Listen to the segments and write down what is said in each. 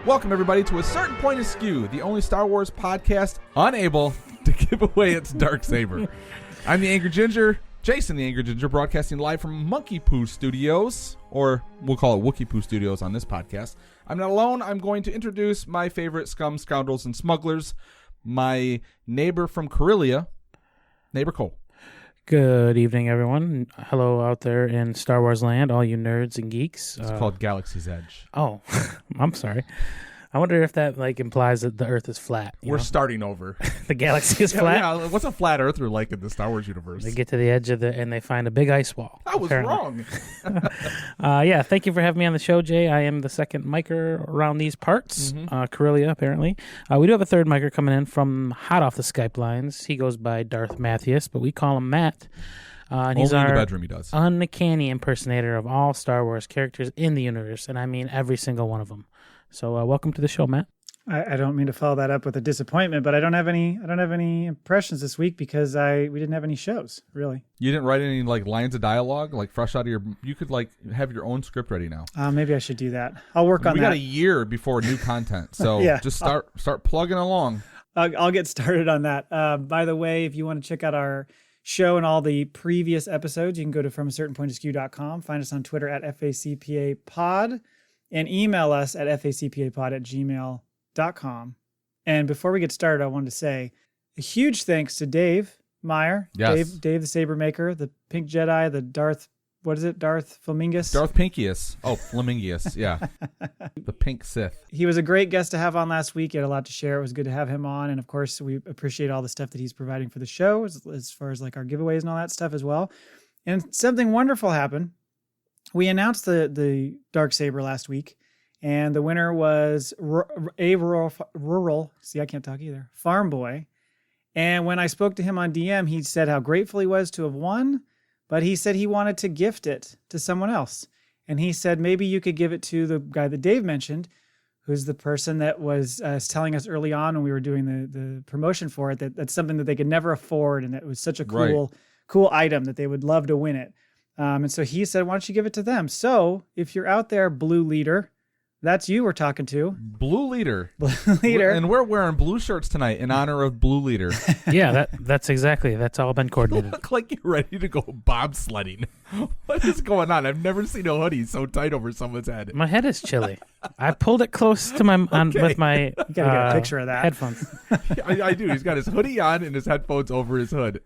Welcome, everybody, to A Certain Point Askew, the only Star Wars podcast unable to give away its Darksaber. I'm the Angry Ginger, Jason the Angry Ginger, broadcasting live from Monkey Poo Studios, or we'll call it Wookie Poo Studios on this podcast. I'm not alone. I'm going to introduce my favorite scum, scoundrels, and smugglers, my neighbor from Corellia, Neighbor Cole. Good evening, everyone. Hello out there in Star Wars land, all you nerds and geeks. It's called Galaxy's Edge. Oh, I'm sorry. I wonder if that implies that the Earth is flat. We're starting over. The galaxy is flat? Yeah, what's a flat earther like in the Star Wars universe? They get to the edge of and they find a big ice wall. I was wrong. Yeah, thank you for having me on the show, Jay. I am the second micer around these parts, Corellia, apparently. We do have a third micer coming in from hot off the Skype lines. He goes by Darth Mathias, but we call him Matt. And he's Only in our the bedroom he does. Uncanny impersonator of all Star Wars characters in the universe, and I mean every single one of them. So welcome to the show, Matt. I don't mean to follow that up with a disappointment, but I don't have any impressions this week because we didn't have any shows, really. You didn't write any lines of dialogue fresh out of your. You could have your own script ready now. Maybe I should do that. I'll work on that. We got a year before new content, so yeah, just start plugging along. I'll get started on that. By the way, if you want to check out our show and all the previous episodes, you can go to FromACertainPointAskew.com. Find us on Twitter at FACPAPod and email us at FACPAPod@gmail.com. And before we get started, I wanted to say a huge thanks to Dave Meyer. Yes. Dave the Saber Maker, the Pink Jedi, the Darth Flamingus? Darth Pinkius. Oh, Flamingius, yeah. The Pink Sith. He was a great guest to have on last week. He had a lot to share. It was good to have him on. And of course, we appreciate all the stuff that he's providing for the show as far as our giveaways and all that stuff as well. And something wonderful happened. We announced the Darksaber last week. And the winner was a rural, see, I can't talk either, farm boy. And when I spoke to him on DM, he said how grateful he was to have won, but he said he wanted to gift it to someone else. And he said, maybe you could give it to the guy that Dave mentioned, who's the person that was telling us early on when we were doing the promotion for it, that's something that they could never afford. And it was such a cool item that they would love to win it. And so he said, why don't you give it to them? So if you're out there, Blue Leader, that's you we're talking to. Blue Leader. Blue Leader. And we're wearing blue shirts tonight in honor of Blue Leader. Yeah, that's all been coordinated. You look like you're ready to go bobsledding. What is going on? I've never seen a hoodie so tight over someone's head. My head is chilly. I pulled it close to my with my you gotta get a picture of that. Headphones. I do. He's got his hoodie on and his headphones over his hood.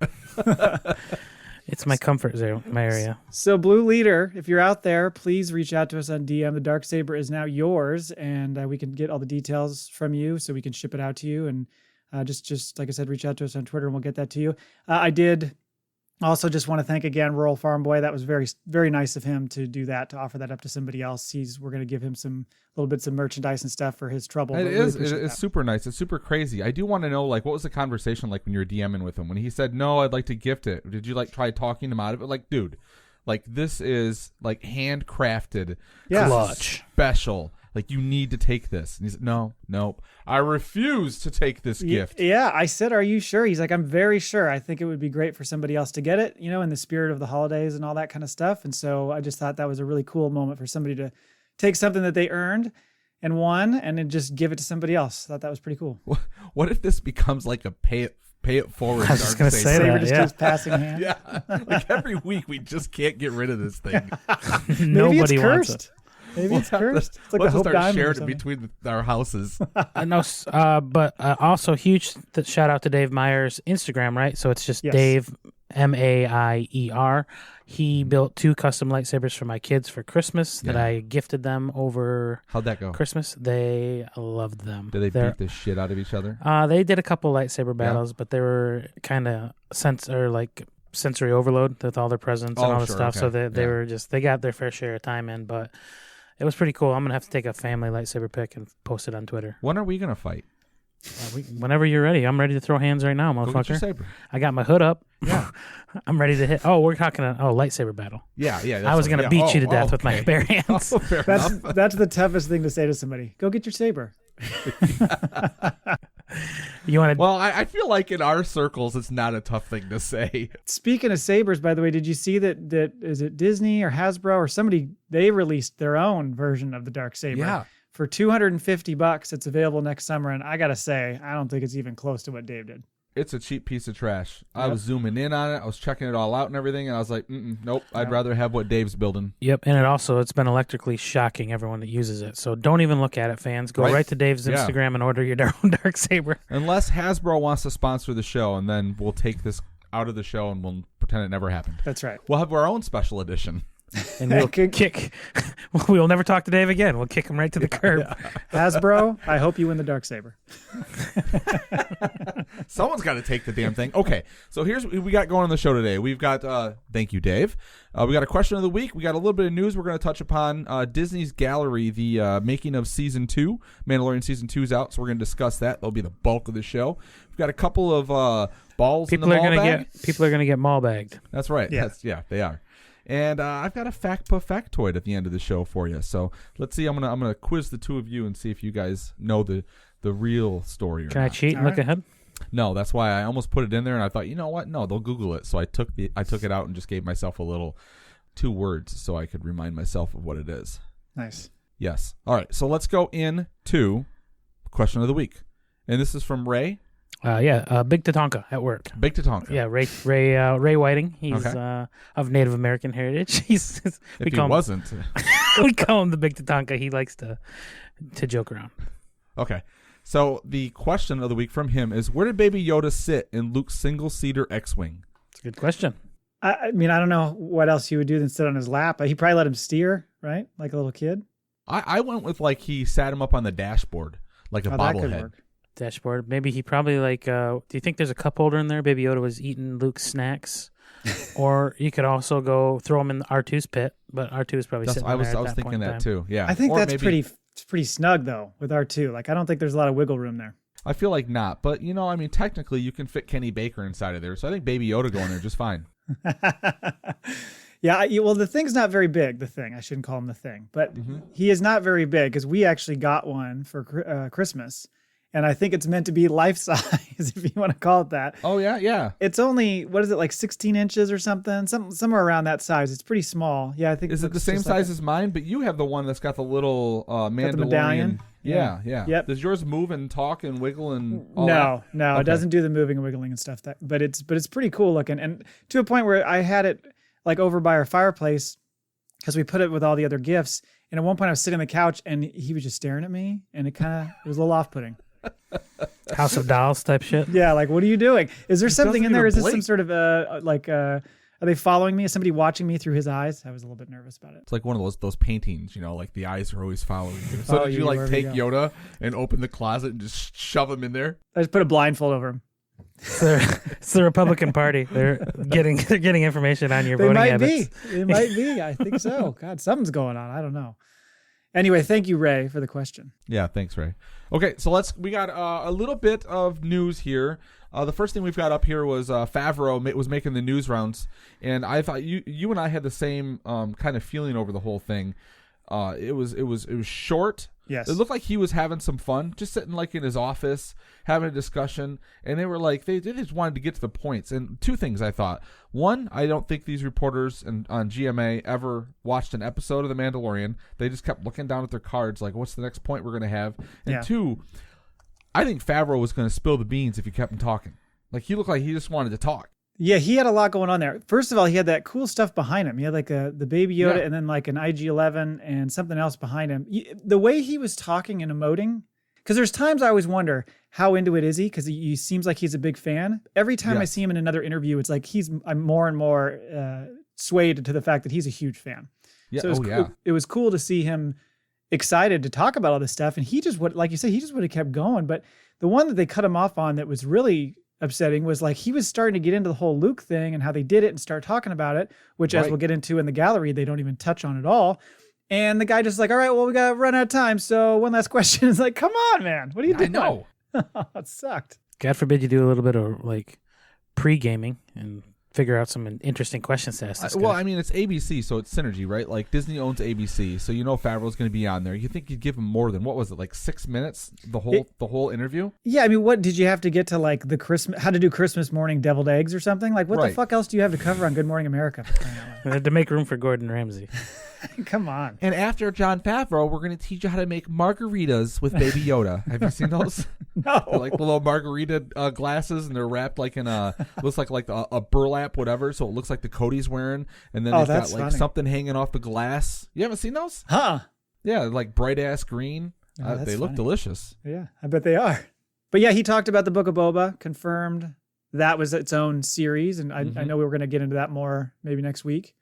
It's my comfort zone, my area. So Blue Leader, if you're out there, please reach out to us on DM. The Darksaber is now yours, and we can get all the details from you so we can ship it out to you. And just like I said, reach out to us on Twitter and we'll get that to you. I did also just want to thank again Rural Farm Boy. That was very, very nice of him to do that, to offer that up to somebody else. We're going to give him some little bits of merchandise and stuff for his trouble. It's super nice. It's super crazy. I do want to know, what was the conversation like when you were DMing with him? When he said, no, I'd like to gift it. Did you try talking him out of it? Dude, this is handcrafted. Yeah. Clutch. Special. You need to take this. And he said, no, I refuse to take this gift. Yeah, I said, are you sure? He's like, I'm very sure. I think it would be great for somebody else to get it, in the spirit of the holidays and all that kind of stuff. And so I just thought that was a really cool moment for somebody to take something that they earned and won and then just give it to somebody else. I thought that was pretty cool. What if this becomes a pay it forward? I was just going to say that. Just keeps passing hands. Yeah, every week we just can't get rid of this thing. Nobody wants it. Maybe it's cursed. It's like we'll the Hope Diamond shared it between our houses. But also huge shout out to Dave Meyer's Instagram, right? So it's just Dave Maier. He built 2 custom lightsabers for my kids for Christmas that I gifted them over. How'd that go? Christmas. They loved them. Did they beat the shit out of each other? They did a couple lightsaber battles, but they were kind of sensory overload with all their presents and all the stuff. Okay. So they got their fair share of time in, but it was pretty cool. I'm going to have to take a family lightsaber pic and post it on Twitter. When are we going to fight? Whenever you're ready. I'm ready to throw hands right now, motherfucker. Go get your saber. I got my hood up. Yeah. I'm ready to hit. Oh, we're talking lightsaber battle. Yeah. I was going to beat you to death with my bare hands. That's the toughest thing to say to somebody. Go get your saber. You want to? Well, I feel like in our circles, it's not a tough thing to say. Speaking of sabers, by the way, did you see that is it Disney or Hasbro or somebody, they released their own version of the Darksaber for $250. It's available next summer, and I gotta say, I don't think it's even close to what Dave did. It's a cheap piece of trash. I was zooming in on it. I was checking it all out and everything, and I was like, nope. I'd rather have what Dave's building. Yep, and it's been electrically shocking everyone that uses it. So don't even look at it, fans. Go right to Dave's Instagram and order your own Darksaber. Unless Hasbro wants to sponsor the show, and then we'll take this out of the show and we'll pretend it never happened. That's right. We'll have our own special edition. And we'll kick. We'll never talk to Dave again. We'll kick him right to the curb. Hasbro, I hope you win the Darksaber. Someone's got to take the damn thing. Okay, so here's what we got going on the show today. We've got, thank you, Dave. We got a question of the week. We got a little bit of news we're going to touch upon. Disney's Gallery, the making of Season 2. Mandalorian Season 2 is out, so we're going to discuss that. That'll be the bulk of the show. We've got a couple of balls in the mall bag. People are going to get mall bagged. That's right. Yeah. They are. And I've got a factoid at the end of the show for you. So let's see. I'm gonna quiz the two of you and see if you guys know the real story. Or Can not. I cheat and look ahead? No, that's why I almost put it in there, and I thought, you know what? No, they'll Google it. So I took it out and just gave myself a little 2 words so I could remind myself of what it is. Nice. Yes. All right. So let's go into question of the week, and this is from Ray. Big Tatanka at work. Big Tatanka. Yeah, Ray Whiting. He's of Native American heritage. If he wasn't, we call him the Big Tatanka. He likes to joke around. Okay. So the question of the week from him is, where did Baby Yoda sit in Luke's single-seater X-Wing? It's a good question. I mean, I don't know what else you would do than sit on his lap. He probably let him steer, right? Like a little kid. I went with he sat him up on the dashboard like a That could bobblehead. work. Dashboard. Maybe he probably do you think there's a cup holder in there? Baby Yoda was eating Luke's snacks. Or you could also go throw him in R2's pit, but R2 is probably sitting there. I was thinking that too. Yeah. I think that's pretty snug though with R2. I don't think there's a lot of wiggle room there. I feel like not, but technically you can fit Kenny Baker inside of there, so I think Baby Yoda going there just fine. Yeah, well, the thing's not very big. I shouldn't call him the thing, but he is not very big because we actually got one for Christmas. And I think it's meant to be life size, if you want to call it that. Oh, yeah. It's only, 16 inches or something? Somewhere around that size. It's pretty small. Yeah, I think. Is it the same size as mine? But you have the one that's got the little Mandalorian. The medallion? Yeah. Yep. Does yours move and talk and wiggle and all that? No, okay. It doesn't do the moving and wiggling and stuff. But it's pretty cool looking. And to a point where I had it over by our fireplace because we put it with all the other gifts. And at one point I was sitting on the couch and he was just staring at me, and it was a little off-putting. House of Dolls type shit. Yeah, what are you doing? Is there something in there? Is this some sort of are they following me? Is somebody watching me through his eyes? I was a little bit nervous about it. It's like one of those paintings, the eyes are always following you. So did you take Yoda and open the closet and just shove him in there? I just put a blindfold over him. It's the Republican Party. They're getting information on your voting habits. It might be. I think so. God, something's going on. I don't know. Anyway, thank you, Ray, for the question. Yeah, thanks, Ray. Okay, so we got a little bit of news here. The first thing we've got up here was Favreau was making the news rounds, and I thought you and I had the same kind of feeling over the whole thing. It was short. Yes. It looked like he was having some fun, just sitting in his office, having a discussion, and they were they just wanted to get to the points. And 2 things I thought. One, I don't think these reporters on GMA ever watched an episode of The Mandalorian. They just kept looking down at their cards what's the next point we're going to have? And 2, I think Favreau was going to spill the beans if he kept him talking. He looked like he just wanted to talk. Yeah, he had a lot going on there. First of all, he had that cool stuff behind him. He had the Baby Yoda and then an IG-11 and something else behind him. The way he was talking and emoting, because there's times I always wonder, how into it is he? Because he seems like he's a big fan. Every time I see him in another interview, it's I'm more and more swayed to the fact that he's a huge fan. Yeah. So it was cool to see him excited to talk about all this stuff. And he just like you said, he just would have kept going. But the one that they cut him off on that was really upsetting was he was starting to get into the whole Luke thing and how they did it and start talking about it, which as we'll get into in the gallery, they don't even touch on at all. And the guy just all right, well, we got to run out of time. So one last question is come on, man. What are you doing? I know. It sucked. God forbid you do a little bit of pre-gaming and figure out some interesting questions to ask this guy. Well, I mean, it's ABC, so it's synergy, right? Disney owns ABC, so Favreau's going to be on there. You think you'd give him more than, what was it, 6 minutes, the whole interview? Yeah, I mean, what did you have to get to the Christmas, how to do Christmas morning deviled eggs or something? What the fuck else do you have to cover on Good Morning America? To make room for Gordon Ramsay. Come on. And after Jon Favreau, we're going to teach you how to make margaritas with Baby Yoda. Have you seen those? No. They're like the little margarita glasses, and they're wrapped like in looks like a burlap, whatever. So it looks like the coat he's wearing, and then they've got like something hanging off the glass. You haven't seen those? Huh? Yeah, like bright ass green. They look delicious. Yeah, I bet they are. But yeah, he talked about the Book of Boba, confirmed that was its own series, and I know we were going to get into that more maybe next week.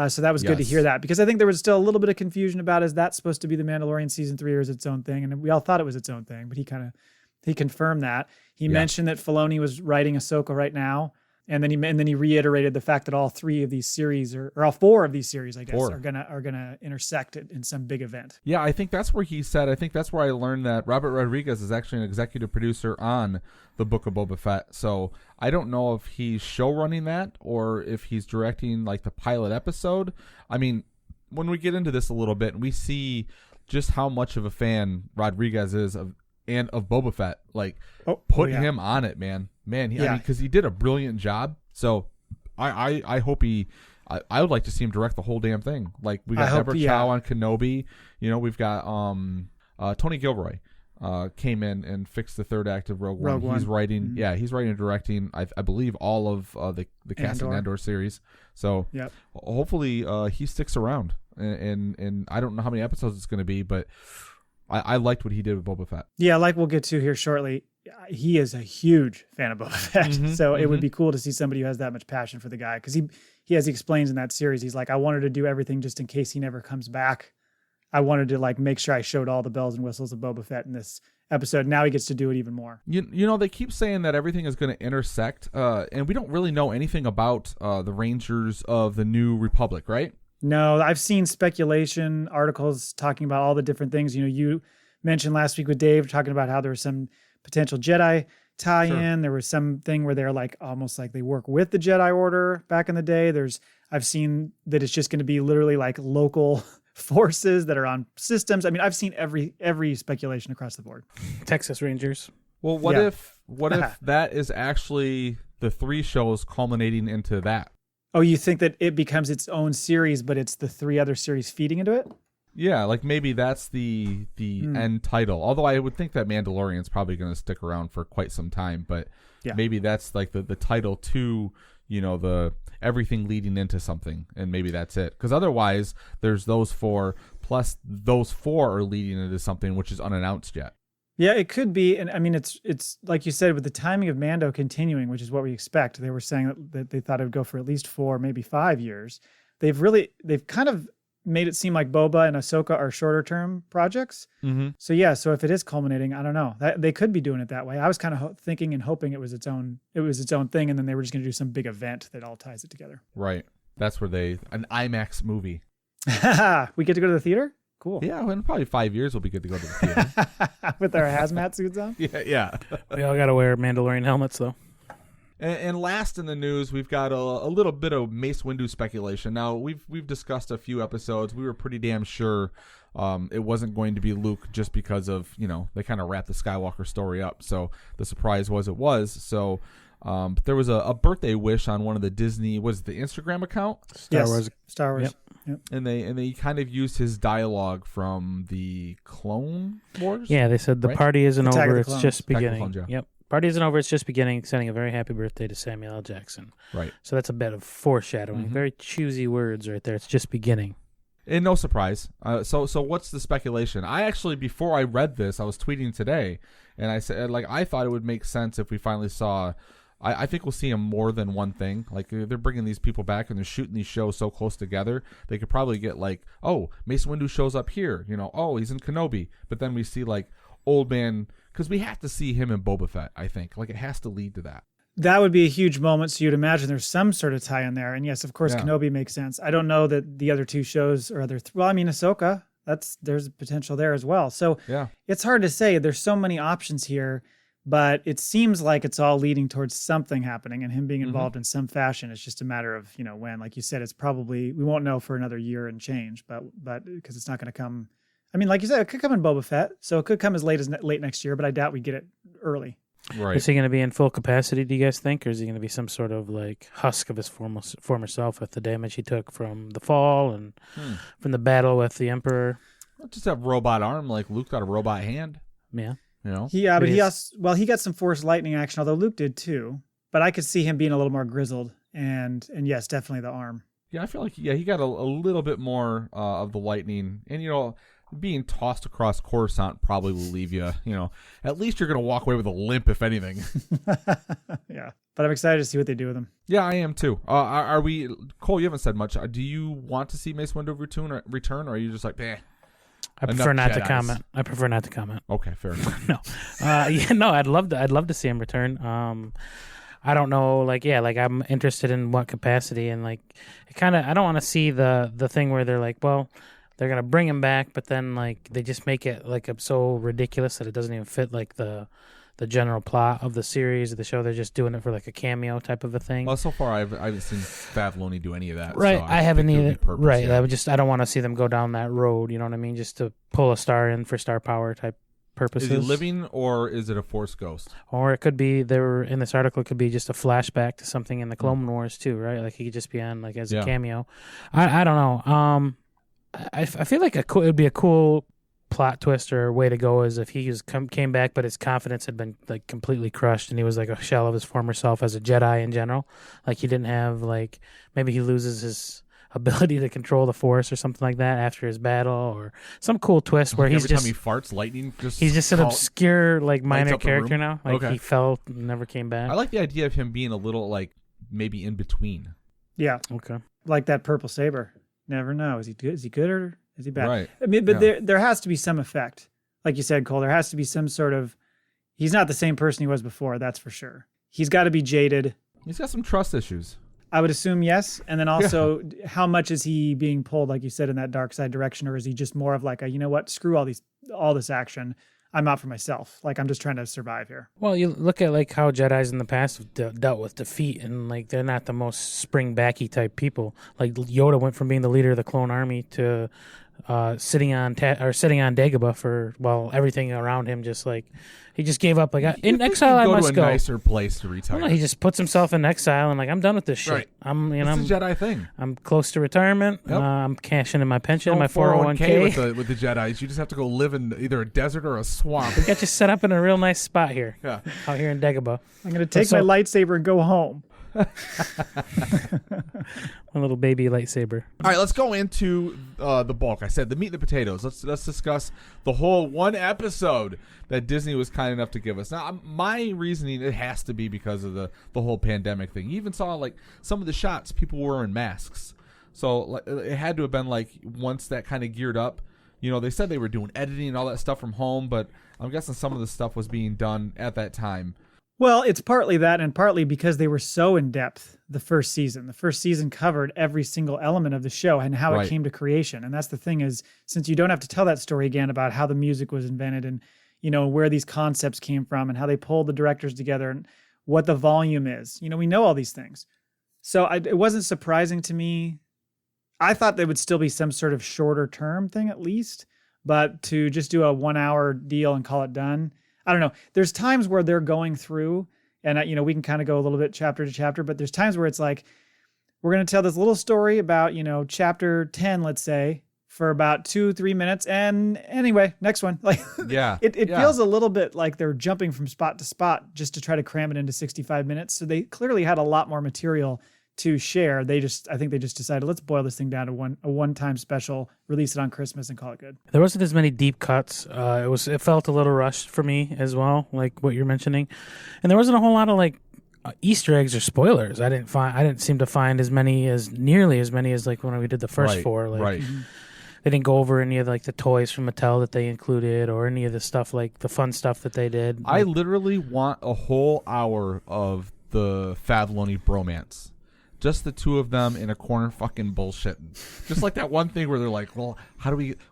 So that was good to hear that, because I think there was still a little bit of confusion about, is that supposed to be the Mandalorian season 3 or is it its own thing? And we all thought it was its own thing, but he confirmed that. He mentioned that Filoni was writing Ahsoka right now, and then he reiterated the fact that all 3 of these series, or all 4 of these series, I guess, are gonna intersect in some big event. Yeah, I think that's where he said. I think that's where I learned that Robert Rodriguez is actually an executive producer on the Book of Boba Fett. So I don't know if he's show running that or if he's directing like the pilot episode. I mean, when we get into this a little bit, we see just how much of a fan Rodriguez is of Boba Fett. Like, put him on it, man. I mean, because he did a brilliant job. So I hope I would like to see him direct the whole damn thing. Like, we got Deborah Chow on Kenobi. You know, we've got Tony Gilroy came in and fixed the 3rd act of Rogue One. He's writing, he's writing and directing, I believe, all of the Cassian Andor series. So hopefully he sticks around. And I don't know how many episodes it's going to be, but I liked what he did with Boba Fett. Yeah, like we'll get to here shortly. He is a huge fan of Boba Fett. So it would be cool to see somebody who has that much passion for the guy. Because he, as he explains in that series, he's like, I wanted to do everything just in case he never comes back. I wanted to like make sure I showed all the bells and whistles of Boba Fett in this episode. Now he gets to do it even more. You know, they keep saying that everything is going to intersect. And we don't really know anything about the Rangers of the New Republic, right? No, I've seen speculation articles talking about all the different things. You know, you mentioned last week with Dave talking about how there was some potential Jedi tie-in. Sure. There was something where they're like almost like they work with the Jedi Order back in the day. I've seen that it's just going to be literally like local forces that are on systems. I mean, I've seen every speculation across the board. Texas Rangers. Well, what if that is actually the 3 shows culminating into that? Oh, you think that it becomes its own series, but it's the 3 other series feeding into it? Yeah, like maybe that's the end title. Although I would think that Mandalorian's probably going to stick around for quite some time, but maybe that's like the title to, you know, the everything leading into something, and maybe that's it. Because otherwise, there's those 4 plus those 4 are leading into something which is unannounced yet. Yeah, it could be. And I mean, it's like you said, with the timing of Mando continuing, which is what we expect. They were saying that they thought it would go for at least 4, maybe 5 years. They've kind of made it seem like Boba and Ahsoka are shorter term projects. So if it is culminating, I don't know. They could be doing it that way. I was kind of thinking and hoping it was its own thing, and then they were just going to do some big event that all ties it together. Right. That's where an IMAX movie. We get to go to the theater? Cool. Yeah, in probably 5 years we'll be good to go to the theater. With our hazmat suits on? Yeah. We all got to wear Mandalorian helmets, though. And last in the news, we've got a little bit of Mace Windu speculation. Now, we've discussed a few episodes. We were pretty damn sure it wasn't going to be Luke just because of, you know, they kind of wrapped the Skywalker story up. So the surprise was it was. So but there was a birthday wish on one of the Disney, was it the Instagram account? Star Wars. Yep. And they kind of used his dialogue from the Clone Wars. Yeah, they said the party isn't over; it's just beginning. Clones, yeah. Yep, party isn't over; it's just beginning. Sending a very happy birthday to Samuel L. Jackson. Right. So that's a bit of foreshadowing. Very choosy words right there. It's just beginning. And no surprise. So what's the speculation? I actually, before I read this, I was tweeting today, and I said, like, I thought it would make sense if we finally saw. I think we'll see him more than one thing. Like, they're bringing these people back and they're shooting these shows so close together. They could probably get like, oh, Mace Windu shows up here. You know, oh, he's in Kenobi. But then we see like Old Man, because we have to see him in Boba Fett, I think. Like, it has to lead to that. That would be a huge moment. So you'd imagine there's some sort of tie in there. And yes, of course, Kenobi makes sense. I don't know that the other 2 shows or Ahsoka, there's potential there as well. So it's hard to say. There's so many options here. But it seems like it's all leading towards something happening and him being involved in some fashion. It's just a matter of, you know, when. Like you said, it's probably, we won't know for another year and change, but because it's not going to come. I mean, like you said, it could come in Boba Fett, so it could come as late next year, but I doubt we get it early. Right. Is he going to be in full capacity, do you guys think? Or is he going to be some sort of like husk of his former self with the damage he took from the fall and from the battle with the Emperor? Well, just have robot arm like Luke got a robot hand. Yeah. You know? But he also, he got some Force lightning action, although Luke did too. But I could see him being a little more grizzled, and yes, definitely the arm. Yeah, I feel like he got a little bit more of the lightning, and being tossed across Coruscant probably will leave you. At least you're gonna walk away with a limp, if anything. Yeah, but I'm excited to see what they do with him. Yeah, I am too. Are we, Cole? You haven't said much. Do you want to see Mace Windu return, or are you just like, eh? I prefer not to comment. I prefer not to comment. Okay, fair enough. No, I'd love to see him return. I don't know, I'm interested in what capacity, and I don't want to see the thing where they're like, well, they're gonna bring him back, but then they just make it so ridiculous that it doesn't even fit the general plot of the series of the show. They're just doing it for a cameo type of a thing. Well, so far I haven't seen Filoni do any of that. Right, So I haven't either. Right, yeah. I don't want to see them go down that road. You know what I mean? Just to pull a star in for star power type purposes. Is he living or is it a Force ghost? Or it could be in this article. It could be just a flashback to something in the Clone Wars too, right? He could just be on as a cameo. I don't know. I feel like it would be a cool plot twist or way to go is if he came back, but his confidence had been completely crushed, and he was a shell of his former self as a Jedi in general. He didn't have maybe he loses his ability to control the Force or something like that after his battle, or some cool twist where every time he farts, lightning he's just an obscure minor character now. Okay. He fell and never came back. I like the idea of him being a little maybe in between. Yeah. Okay. Like that purple saber. Never know. Is he good? Is he good or is he bad? Right. I mean, but there has to be some effect. Like you said, Cole, there has to be some sort of. He's not the same person he was before. That's for sure. He's got to be jaded. He's got some trust issues. I would assume yes. And then also, how much is he being pulled, like you said, in that dark side direction, or is he just more of you know what, screw all this action. I'm out for myself. I'm just trying to survive here. Well, you look at how Jedis in the past have dealt with defeat, and they're not the most spring-backy type people. Yoda went from being the leader of the clone army to sitting on Dagobah while everything around him just he just gave up. In exile, I must go to a nicer place to retire. Well, no, he just puts himself in exile and I'm done with this shit. Right. It's a Jedi thing. I'm close to returement. Yep. I'm cashing in my pension, No my 401k. with the Jedis. You just have to go live in either a desert or a swamp. We got you set up in a real nice spot here. Yeah. Out here in Dagobah. I'm going to take my lightsaber and go home. My little baby lightsaber. All right, let's go into the bulk. I said the meat and the potatoes. Let's discuss the whole one episode that Disney was kind enough to give us. Now, my reasoning, it has to be because of the whole pandemic thing. You even saw some of the shots, people were wearing masks. So it had to have been once that kind of geared up. They said they were doing editing and all that stuff from home, but I'm guessing some of the stuff was being done at that time. Well, it's partly that and partly because they were so in depth the first season. The first season covered every single element of the show and how it came to creation. And that's the thing is, since you don't have to tell that story again about how the music was invented and, where these concepts came from and how they pulled the directors together and what the volume is. We know all these things. So it wasn't surprising to me. I thought there would still be some sort of shorter term thing at least, but to just do a 1 hour deal and call it done. I don't know. There's times where they're going through and, we can kind of go a little bit chapter to chapter, but there's times where it's we're going to tell this little story about, chapter 10, let's say, for about 2-3 minutes. And anyway, next one. It feels a little bit like they're jumping from spot to spot just to try to cram it into 65 minutes. So they clearly had a lot more material to share. I think they just decided, let's boil this thing down to a one-time special, release it on Christmas and call it good. There wasn't as many deep cuts. It felt a little rushed for me as well, like what you're mentioning. And there wasn't a whole lot of Easter eggs or spoilers. I didn't seem to find nearly as many as when we did the first four. Right. They didn't go over any of the toys from Mattel that they included or any of the stuff the fun stuff that they did. I literally want a whole hour of the Filoni bromance. Just the two of them in a corner fucking bullshitting. Just like that one thing where they're like, well,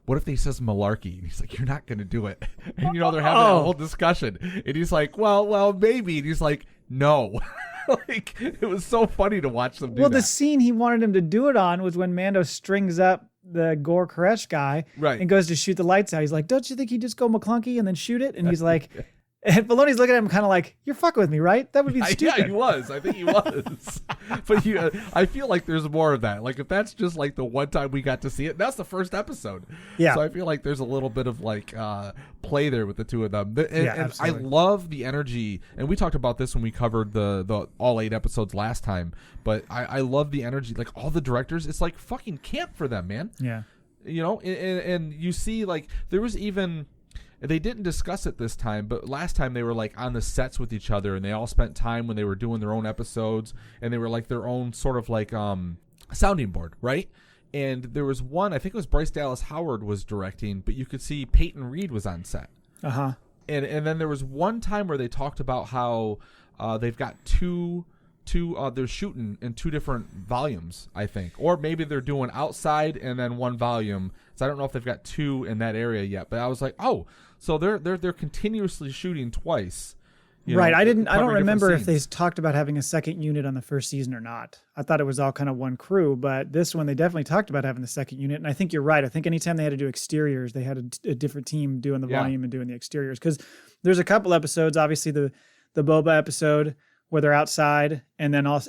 what if they says malarkey? And he's like, you're not going to do it. And, they're having a whole discussion. And he's like, well, maybe. And he's like, no. It was so funny to watch them do that. Well, the scene he wanted him to do it on was when Mando strings up the Gor Koresh guy and goes to shoot the lights out. He's like, don't you think he'd just go McClunky and then shoot it? And he's like, And Filoni's looking at him kind of like, "You're fucking with me, right? That would be stupid." Yeah, he was. I think he was. But I feel like there's more of that. Like if that's just like the one time we got to see it, that's the first episode. Yeah. So I feel like there's a little bit of like play there with the two of them. And I absolutely. love the energy. And we talked about this when we covered the all 8 episodes last time. But I love the energy. Like all the directors, it's like fucking camp for them, man. Yeah. You know, and you see like there was even. They didn't discuss it this time, but last time they were like on the sets with each other, and they all spent time when they were doing their own episodes, and they were like their own sort of like sounding board, right? And there was one, I think it was Bryce Dallas Howard was directing, but you could see Peyton Reed was on set. Uh-huh. And then there was one time where they talked about how they've got two they're shooting in 2 different volumes, I think, or maybe they're doing outside and then 1 volume. So I don't know if they've got 2 in that area yet, but I was like, oh, so they're continuously shooting twice. Right. I don't remember if they scenes. talked about having a second unit on the first season or not. I thought it was all kind of one crew, but this one they definitely talked about having the second unit. And I think you're right. I think anytime they had to do exteriors, they had a different team doing the volume and doing the exteriors. Because there's a couple episodes, obviously the Boba episode where they're outside, and then also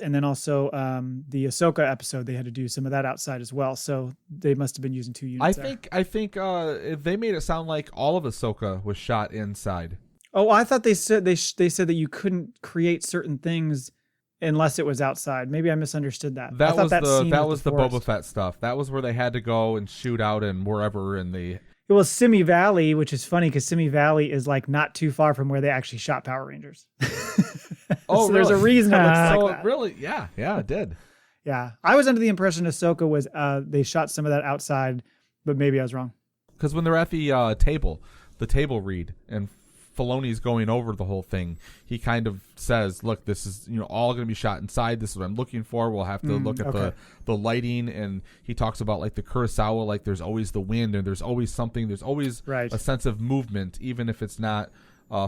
the Ahsoka episode, they had to do some of that outside as well. So they must have been using 2 units. I think they made it sound like all of Ahsoka was shot inside. Oh, I thought they said that you couldn't create certain things unless it was outside. Maybe I misunderstood that. That was the Boba Fett stuff. That was where they had to go and shoot out and wherever in the. It was Simi Valley, which is funny because Simi Valley is like not too far from where they actually shot Power Rangers. Oh, so there's a reason it looks like that. Really, yeah, it did. Yeah, I was under the impression Ahsoka was they shot some of that outside, but maybe I was wrong. Because when they're at the table read, and Filoni's going over the whole thing, he kind of says, "Look, this is all going to be shot inside. This is what I'm looking for. We'll have to look at the lighting." And he talks about like the Kurosawa, like there's always the wind and there's always something. There's always a sense of movement, even if it's not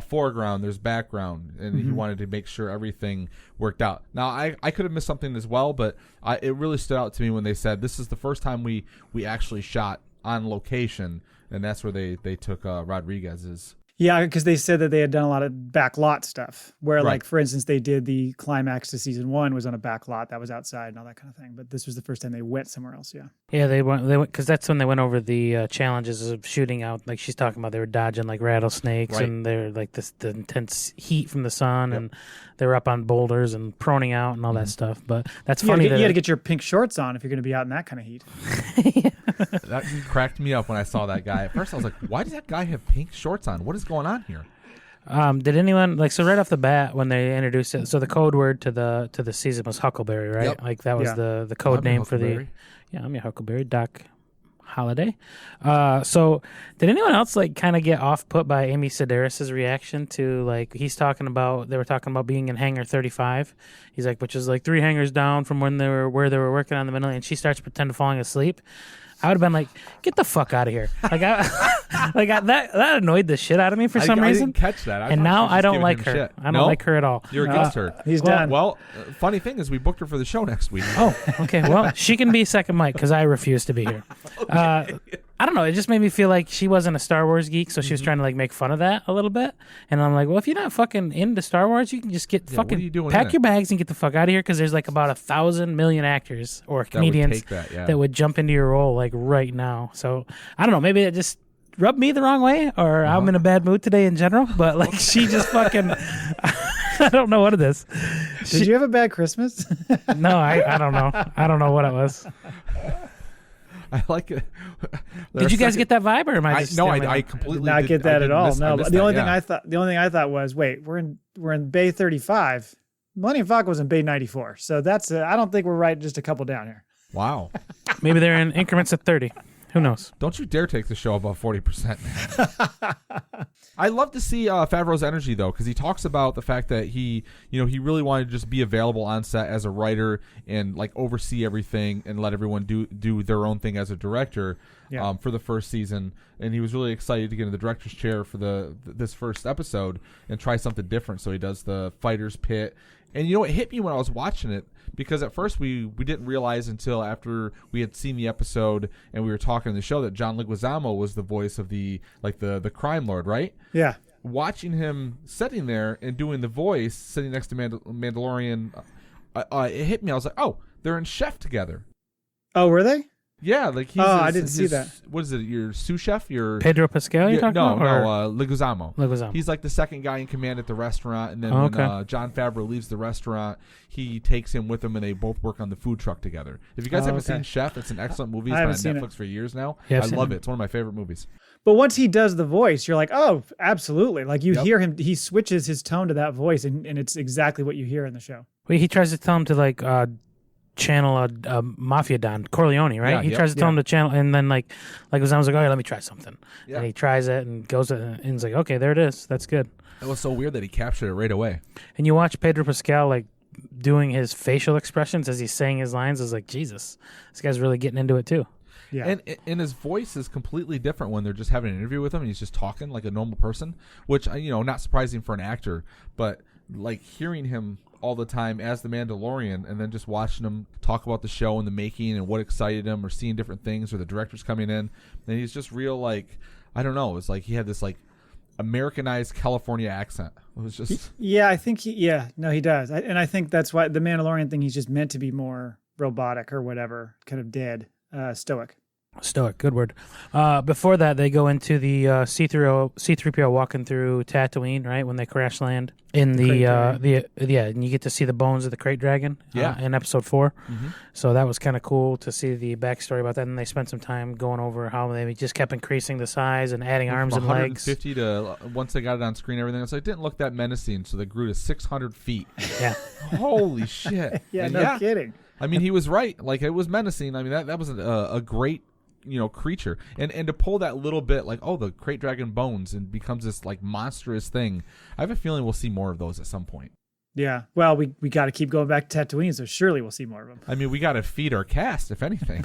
foreground. There's background, and he wanted to make sure everything worked out. Now, I could have missed something as well, but it really stood out to me when they said this is the first time we actually shot on location, and that's where they took Rodriguez's. Yeah, because they said that they had done a lot of back lot stuff where, like, for instance, they did the climax to season 1 was on a back lot that was outside and all that kind of thing. But this was the first time they went somewhere else. Yeah. Yeah, they went because that's when they went over the challenges of shooting out. Like she's talking about, they were dodging like rattlesnakes and they're like the intense heat from the sun, and they were up on boulders and proning out and all that stuff. But that's funny. You got to get your pink shorts on if you're going to be out in that kind of heat. That cracked me up when I saw that guy. At first, I was like, "Why does that guy have pink shorts on? What is going on here?" Did anyone so right off the bat when they introduced it? So the code word to the season was Huckleberry, right? Yep. Like that was the code name for the. Yeah, I'm your Huckleberry, Doc Holliday. So did anyone else like kind of get off put by Amy Sedaris' reaction to like they were talking about being in hangar 35. He's like, which is like 3 hangars down from where they were working on the middle, and she starts pretending falling asleep. I would have been like, "Get the fuck out of here!" Like, that annoyed the shit out of me for some reason. I didn't catch that. And now I don't like her. Shit. I don't like her at all. You're against her. He's done. Well, funny thing is, we booked her for the show next week. Oh, okay. Well, she can be second mic because I refuse to be here. I don't know. It just made me feel like she wasn't a Star Wars geek, so she was trying to like make fun of that a little bit. And I'm like, well, if you're not fucking into Star Wars, you can just get pack your bags and get the fuck out of here, because there's like about 1,000 million actors or comedians that would jump into your role like right now. So I don't know. Maybe it just rubbed me the wrong way, or I'm in a bad mood today in general. But like she just fucking. I don't know what it is. Did you have a bad Christmas? No, I don't know. I don't know what it was. I like it. Did you guys get that vibe, or am I just? No, I completely did not get that at all. No, the only thing I thought was, wait, we're in Bay 35. Millennium Falcon was in Bay 94, so that's I don't think we're right. Just a couple down here. Wow. Maybe they're in increments of 30. Who knows? Don't you dare take the show above 40%, man. I love to see Favreau's energy, though, because he talks about the fact that he really wanted to just be available on set as a writer and like oversee everything and let everyone do their own thing as a director for the first season. And he was really excited to get in the director's chair for this first episode and try something different. So he does the fighter's pit. And it hit me when I was watching it, because at first we didn't realize until after we had seen the episode and we were talking in the show that John Leguizamo was the voice of the crime lord, right? Yeah. watching him sitting there and doing the voice, sitting next to Mandalorian, it hit me. I was like, oh, they're in Chef together. Oh, were they? Yeah, like he's I didn't see that. What is it? Your sous chef? Your Pedro Pascal? You talking about? Leguizamo. Leguizamo. He's like the second guy in command at the restaurant, and then when Jon Favreau leaves the restaurant, he takes him with him, and they both work on the food truck together. If you guys haven't seen Chef, it's an excellent movie. It's been on Netflix for years now. Yeah, I love it. It's one of my favorite movies. But once he does the voice, you're like, oh, absolutely. Like you hear him, he switches his tone to that voice, and it's exactly what you hear in the show. Well, he tries to tell him to like channel a mafia don, Corleone, right? He tries to tell him to channel, and then like I was like, okay, let me try something. Yeah. And he tries it and goes, and he's like, okay, there it is. That's good. It was so weird that he captured it right away. And you watch Pedro Pascal like doing his facial expressions as he's saying his lines. Is like, Jesus, this guy's really getting into it too. Yeah. And his voice is completely different when they're just having an interview with him and he's just talking like a normal person, which, not surprising for an actor, but like hearing him all the time as the Mandalorian and then just watching him talk about the show and the making and what excited him or seeing different things or the directors coming in, and he's just real, like, I don't know, it's like he had this like Americanized California accent. It was just I think he does. And I think that's why the Mandalorian thing, he's just meant to be more robotic or whatever, kind of dead, stoic. Stoic, good word. Before that, they go into the C-3PO walking through Tatooine, right, when they crash land in and you get to see the bones of the crate dragon in episode 4. Mm-hmm. So that was kind of cool to see the backstory about that, and they spent some time going over how they just kept increasing the size and adding arms and legs. 150 to, once they got it on screen, everything, it didn't look that menacing, so they grew to 600 feet. Yeah. Holy shit. No kidding. I mean, he was right. Like, it was menacing. I mean, that was a great creature, and to pull that little bit like, oh, the crate dragon bones, and becomes this like monstrous thing. I have a feeling we'll see more of those at some point. Yeah, well, we got to keep going back to Tatooine, so surely we'll see more of them. I mean, we got to feed our cast, if anything.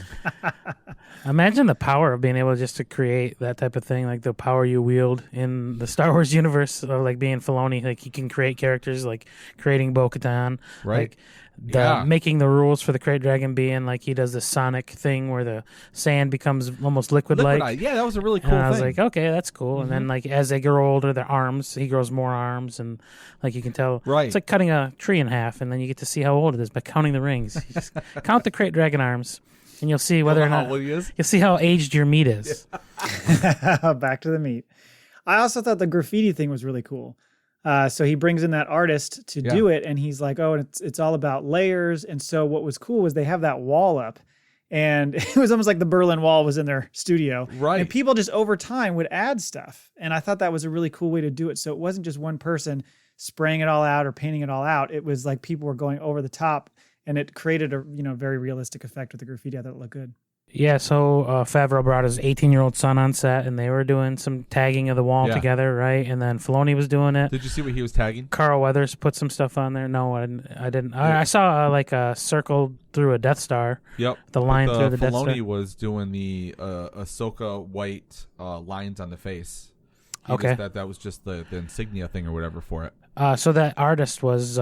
Imagine the power of being able just to create that type of thing, like the power you wield in the Star Wars universe, of like being Filoni. Like, he can create characters, like creating Bo-Katan, right? Like making the rules for the crate dragon being like he does the Sonic thing where the sand becomes almost liquid-like. Yeah, that was a really cool thing. I was like, okay, that's cool. Mm-hmm. And then like as they grow older, their arms, he grows more arms, and like you can tell, right? It's like cutting a tree in half, and then you get to see how old it is by counting the rings. You just count the crate dragon arms, and you'll see whether or not you'll see how aged your meat is. Yeah. Back to the meat. I also thought the graffiti thing was really cool. So he brings in that artist to do it, and he's like, oh, it's all about layers. And so what was cool was they have that wall up, and it was almost like the Berlin Wall was in their studio. Right. And people just over time would add stuff. And I thought that was a really cool way to do it. So it wasn't just one person spraying it all out or painting it all out. It was like people were going over the top, and it created a very realistic effect with the graffiti. I thought it looked good. Yeah, so Favreau brought his 18-year-old son on set, and they were doing some tagging of the wall together, right? And then Filoni was doing it. Did you see what he was tagging? Carl Weathers put some stuff on there. No, I didn't. I saw like a circle through a Death Star. Yep. The line through the Death Star. Filoni was doing the Ahsoka white lines on the face. Okay. That was just the insignia thing or whatever for it. So that artist was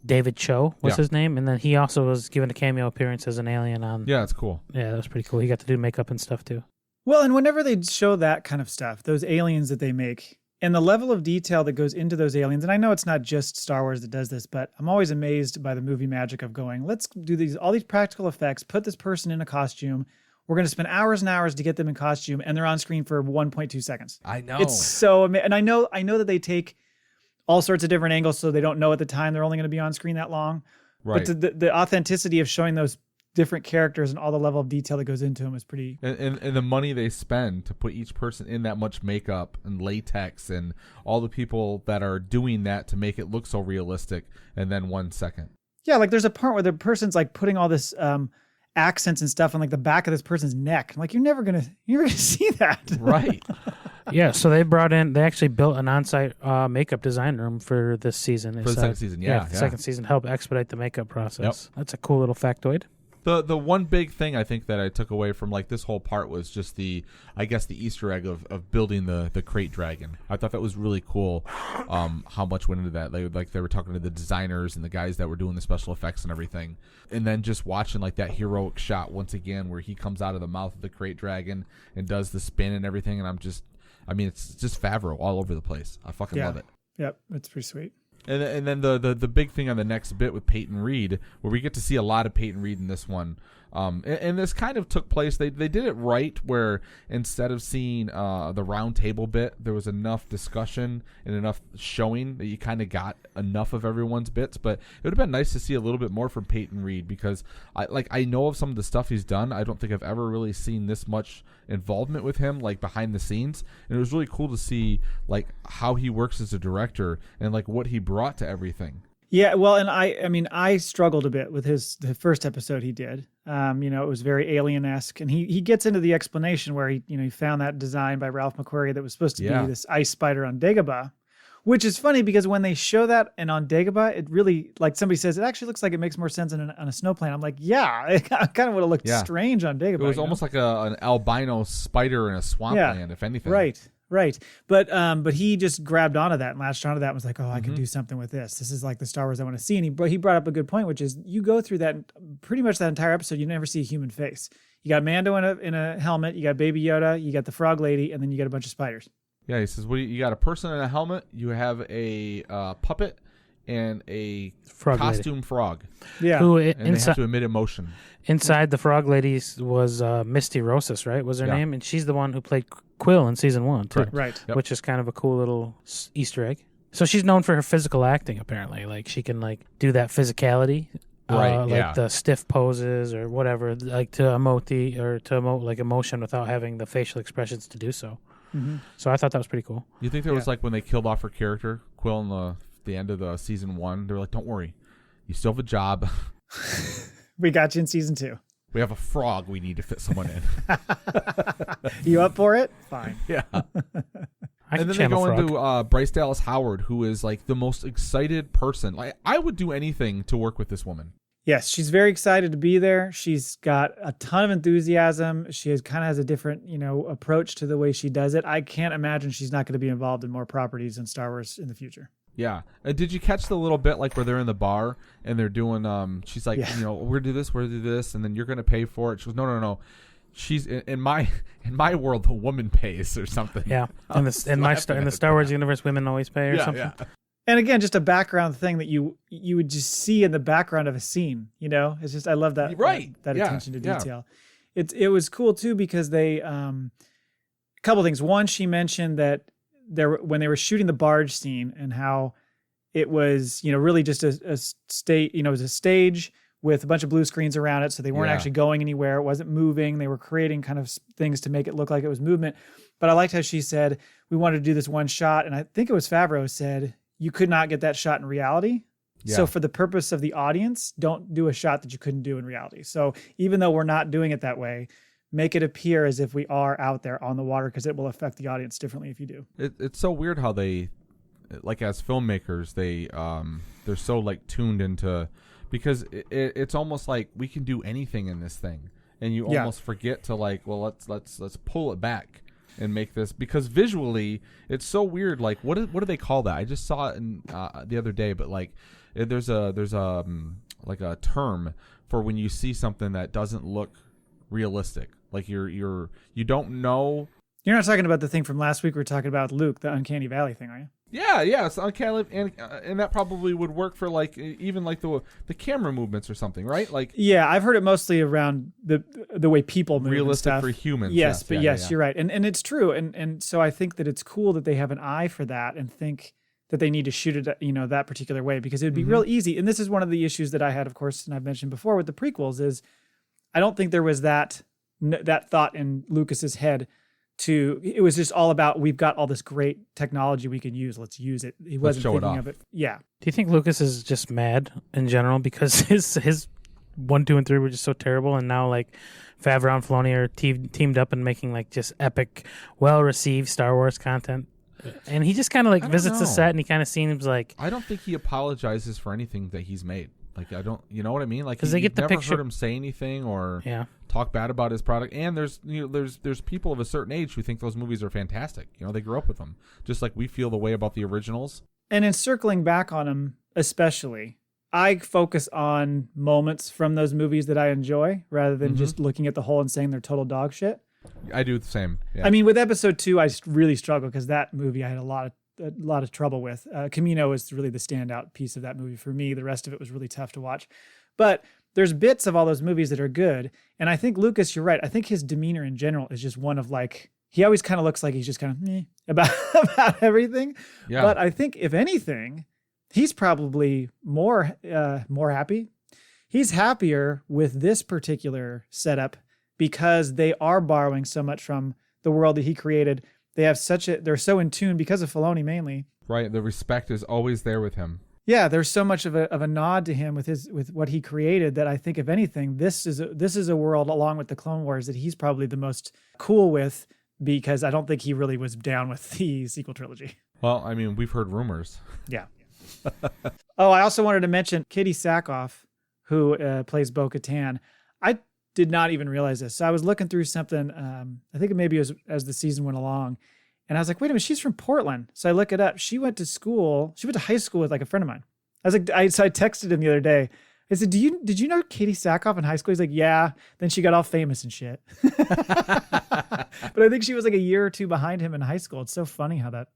David Cho, was his name, and then he also was given a cameo appearance as an alien on. Yeah, it's cool. Yeah, that was pretty cool. He got to do makeup and stuff too. Well, and whenever they show that kind of stuff, those aliens that they make, and the level of detail that goes into those aliens, and I know it's not just Star Wars that does this, but I'm always amazed by the movie magic of going, let's do all these practical effects, put this person in a costume. We're going to spend hours and hours to get them in costume, and they're on screen for 1.2 seconds. I know. It's so amazing. And I know that they take all sorts of different angles, so they don't know at the time they're only going to be on screen that long. Right. But the authenticity of showing those different characters and all the level of detail that goes into them is pretty. And the money they spend to put each person in that much makeup and latex, and all the people that are doing that to make it look so realistic, and then 1 second. Yeah, like there's a part where the person's like putting all this accents and stuff on like the back of this person's neck. Like you're never gonna see that. Right. Yeah, so they actually built an on-site makeup design room for this season. For the second season, yeah. The second season help expedite the makeup process. Yep. That's a cool little factoid. The one big thing I think that I took away from like this whole part was just the Easter egg of building the crate dragon. I thought that was really cool. How much went into that? They were talking to the designers and the guys that were doing the special effects and everything, and then just watching like that heroic shot once again where he comes out of the mouth of the crate dragon and does the spin and everything, and I'm just I mean, it's just Favreau all over the place. I fucking love it. Yep, it's pretty sweet. And then the big thing on the next bit with Peyton Reed, where we get to see a lot of Peyton Reed in this one. And this kind of took place. They did it right, where instead of seeing the round table bit, there was enough discussion and enough showing that you kind of got enough of everyone's bits. But it would have been nice to see a little bit more from Peyton Reed, because I know of some of the stuff he's done. I don't think I've ever really seen this much involvement with him, like behind the scenes. And it was really cool to see like how he works as a director and like what he brought to everything. Yeah, well, and I mean, I struggled a bit with the first episode he did. It was very alien-esque, and he gets into the explanation where he found that design by Ralph McQuarrie that was supposed to be this ice spider on Dagobah, which is funny because when they show that and on Dagobah, it really, like somebody says, it actually looks like it makes more sense on a snow planet. I'm like, yeah, it kind of would have looked strange on Dagobah. It was almost like an albino spider in a swampland, if anything. Right. But he just grabbed onto that and latched onto that and was like, oh, I can do something with this. This is like the Star Wars I want to see. And he brought up a good point, which is you go through that pretty much that entire episode, you never see a human face. You got Mando in a helmet, you got Baby Yoda, you got the Frog Lady, and then you got a bunch of spiders. Yeah, he says, well, you got a person in a helmet, you have a puppet, and a costume frog. Yeah. They have to emit emotion. Inside the Frog Lady was Misty Rosas, right? Was her name? And she's the one who played Quill in season 1, too. Right. Yep. Which is kind of a cool little Easter egg. So she's known for her physical acting, apparently. Like, she can, like, do that physicality. Like the stiff poses or whatever, like to emote like emotion without having the facial expressions to do so. Mm-hmm. So I thought that was pretty cool. You think there was like when they killed off her character, Quill, in the end of the season 1, they were like, don't worry, you still have a job. We got you in season 2. We have a frog we need to fit someone in. You up for it? Fine. Yeah. And then they go into Bryce Dallas Howard, who is like the most excited person. Like, I would do anything to work with this woman. Yes, she's very excited to be there. She's got a ton of enthusiasm. She has a different, approach to the way she does it. I can't imagine she's not going to be involved in more properties in Star Wars in the future. Yeah. Did you catch the little bit like where they're in the bar and they're doing she's like, we're going to do this, and then you're going to pay for it. She goes, no. She's in my world, the woman pays or something. Yeah. In the Star Wars universe, women always pay or something. Yeah. And again, just a background thing that you would just see in the background of a scene. It's just, I love that that attention to detail. It was cool too because they a couple things. One, she mentioned that when they were shooting the barge scene and how it was really just a state. It was a stage with a bunch of blue screens around it, so they weren't actually going anywhere. It wasn't moving. They were creating kind of things to make it look like it was movement. But I liked how she said we wanted to do this one shot, and I think it was Favreau said, you could not get that shot in reality. Yeah. So for the purpose of the audience, don't do a shot that you couldn't do in reality. So even though we're not doing it that way, make it appear as if we are out there on the water, because it will affect the audience differently if you do. It's so weird how they, like as filmmakers, they're so like tuned into, because it's almost like we can do anything in this thing, and you almost forget to like, well, let's pull it back and make this, because visually it's so weird. Like what do they call that? I just saw it in the other day, but like there's a like a term for when you see something that doesn't look realistic. Like you don't know. You're not talking about the thing from last week we were talking about Luke, the Uncanny Valley thing, are you? Yeah, it's uncanny, and that probably would work for like even like the camera movements or something, right? Like I've heard it mostly around the way people move, realistic and stuff. for humans. Yes, but you're right, and it's true, and so I think that it's cool that they have an eye for that and think that they need to shoot it, that particular way, because it would be real easy. And this is one of the issues that I had, of course, and I've mentioned before with the prequels, is I don't think there was that thought in Lucas's head. It was just all about, we've got all this great technology we can use. Let's use it. He wasn't thinking of it. Yeah. Do you think Lucas is just mad in general because his 1, 2, and 3 were just so terrible, and now like Favreau and Filoni are teamed up and making like just epic, well-received Star Wars content, and he just kind of like visits the set and he kind of seems like, I don't think he apologizes for anything that he's made. Like I don't, you know what I mean? Like because they get the never picture. Heard him say anything or talk bad about his product. And there's people of a certain age who think those movies are fantastic. They grew up with them, just like we feel the way about the originals. And in circling back on them, especially, I focus on moments from those movies that I enjoy rather than just looking at the whole and saying they're total dog shit. I do the same. Yeah. I mean, with episode 2, I really struggled because that movie I had a lot of trouble with. Camino is really the standout piece of that movie for me. The rest of it was really tough to watch. But there's bits of all those movies that are good. And I think, Lucas, you're right. I think his demeanor in general is just one of like, he always kind of looks like he's just kind of meh about everything. Yeah. But I think if anything, he's probably more happy. He's happier with this particular setup because they are borrowing so much from the world that he created. They have they're so in tune because of Filoni mainly. Right. The respect is always there with him. Yeah, there's so much of a nod to him with what he created that I think, if anything, this is a world along with the Clone Wars that he's probably the most cool with, because I don't think he really was down with the sequel trilogy. Well, I mean, we've heard rumors. Yeah. Oh, I also wanted to mention Katie Sackhoff, who plays Bo-Katan. I did not even realize this. So I was looking through something. I think maybe it was as the season went along. And I was like, wait a minute, she's from Portland. So I look it up. She went to high school with like a friend of mine. I was like, so I texted him the other day. I said, did you know Katie Sackhoff in high school? He's like, yeah. Then she got all famous and shit. But I think she was like a year or two behind him in high school. It's so funny how that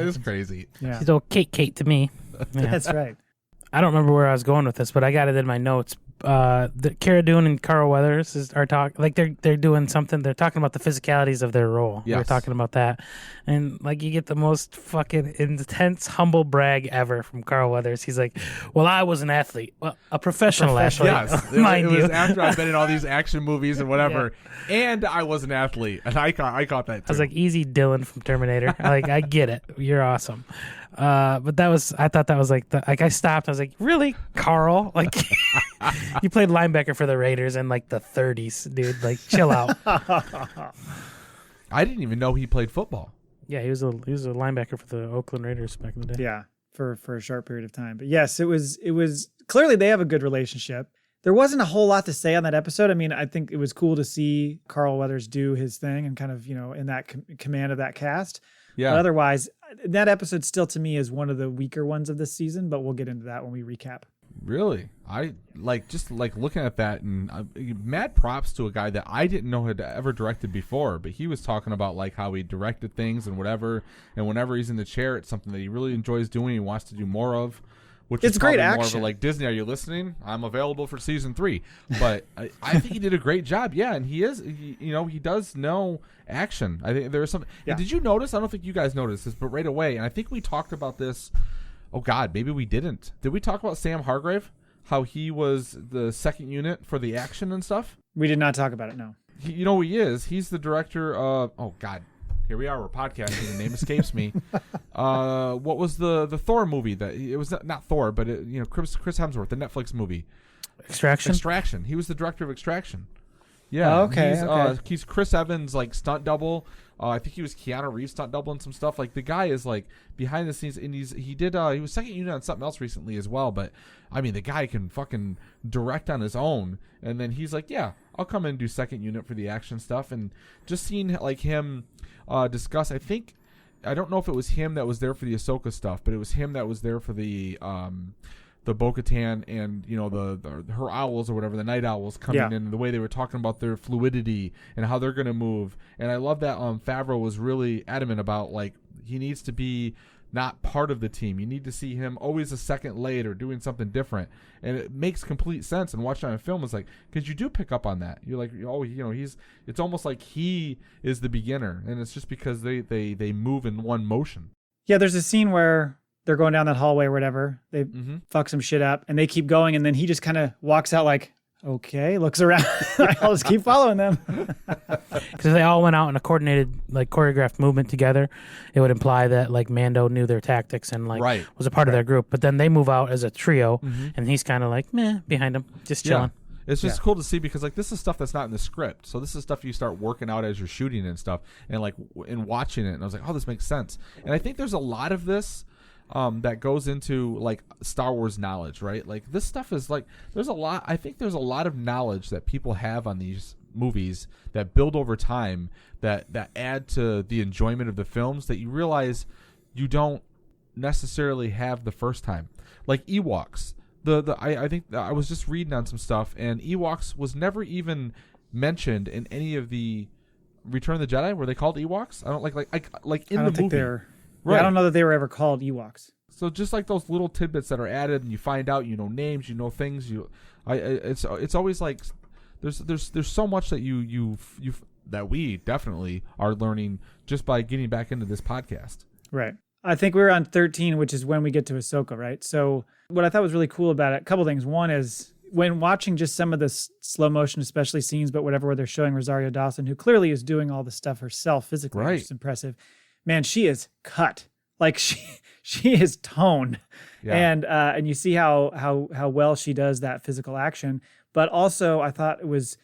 is crazy. Yeah. She's old Kate to me. Yeah. That's right. I don't remember where I was going with this, but I got it in my notes. Cara Dune and Carl Weathers are talking, like they're doing something. They're talking about the physicalities of their role. Yes. We're talking about that, and like you get the most fucking intense humble brag ever from Carl Weathers. He's like, "Well, I was an athlete, well, a professional athlete, Yes, mind it you." was after I've been in all these action movies and whatever, and I was an athlete, and I caught that too. I was like, "Easy, Dylan from Terminator." Like, I get it. You're awesome. But I thought that was like I stopped. I was like, really, Carl? Like, you played linebacker for the Raiders in like the 30s, dude. Like, chill out. I didn't even know he played football. Yeah, he was a linebacker for the Oakland Raiders back in the day. Yeah, for a short period of time. But yes, it was clearly they have a good relationship. There wasn't a whole lot to say on that episode. I mean, I think it was cool to see Carl Weathers do his thing and kind of, in that command of that cast. Yeah. But otherwise, that episode still to me is one of the weaker ones of this season, but we'll get into that when we recap. Really? I just looking at that, and mad props to a guy that I didn't know had ever directed before, but he was talking about like how he directed things and whatever, and whenever he's in the chair, it's something that he really enjoys doing, he wants to do more of. Which it's is great more action. of a, like, Disney, are you listening? I'm available for season 3. But I think he did a great job. Yeah, and he does know action. I think there's something. Yeah. Did you notice? I don't think you guys noticed this, but right away, and I think we talked about this. Oh God, maybe we didn't. Did we talk about Sam Hargrave? How he was the second unit for the action and stuff? We did not talk about it. No. You know who he is? He's the director of. Oh God. Here we are. We're podcasting. The name escapes me. What was the Thor movie that it was not Thor, but Chris Hemsworth, the Netflix movie, Extraction. He was the director of Extraction. Yeah. Oh, okay. He's Chris Evans' like stunt double. I think he was Keanu Reeves' stunt double and some stuff. Like the guy is like behind the scenes, and he was second unit on something else recently as well. But I mean, the guy can fucking direct on his own, and then he's like, yeah, I'll come in and do second unit for the action stuff, and just seeing like him discuss. I don't know if it was him that was there for the Ahsoka stuff, but it was him that was there for the Bo-Katan and her owls or whatever, the night owls coming in, and the way they were talking about their fluidity and how they're going to move. And I love that Favreau was really adamant about like he needs to be not part of the team. You need to see him always a second late or doing something different, and it makes complete sense. And watching on film is like, because you do pick up on that. You're like, oh, it's almost like he is the beginner, and it's just because they move in one motion. Yeah, there's a scene where they're going down that hallway or whatever. They fuck some shit up, and they keep going, and then he just kind of walks out like, okay, looks around. I'll just keep following them. Because they all went out in a coordinated, like, choreographed movement together. It would imply that, like, Mando knew their tactics and, like, was a part of their group. But then they move out as a trio, and he's kind of like, meh, behind him, just chilling. Yeah. It's just cool to see because, like, this is stuff that's not in the script. So this is stuff you start working out as you're shooting and stuff, and, like, and watching it. And I was like, oh, this makes sense. And I think there's a lot of this that goes into like Star Wars knowledge, right? Like this stuff is like I think there's a lot of knowledge that people have on these movies that build over time that add to the enjoyment of the films that you realize you don't necessarily have the first time. Like Ewoks. I think I was just reading on some stuff, and Ewoks was never even mentioned in any of the Return of the Jedi? Were they called Ewoks? I don't like in I don't the think movie. they're. Right. Yeah, I don't know that they were ever called Ewoks. So just like those little tidbits that are added, and you find out, names, things. It's always like there's so much that you that we definitely are learning just by getting back into this podcast. Right. I think we're on 13, which is when we get to Ahsoka, right? So what I thought was really cool about it, a couple things. One is when watching just some of the slow motion, especially scenes, but whatever, where they're showing Rosario Dawson, who clearly is doing all the stuff herself physically, Right. which is impressive. Man, she is cut. Like she is toned. Yeah. And you see how well she does that physical action. But also I thought it was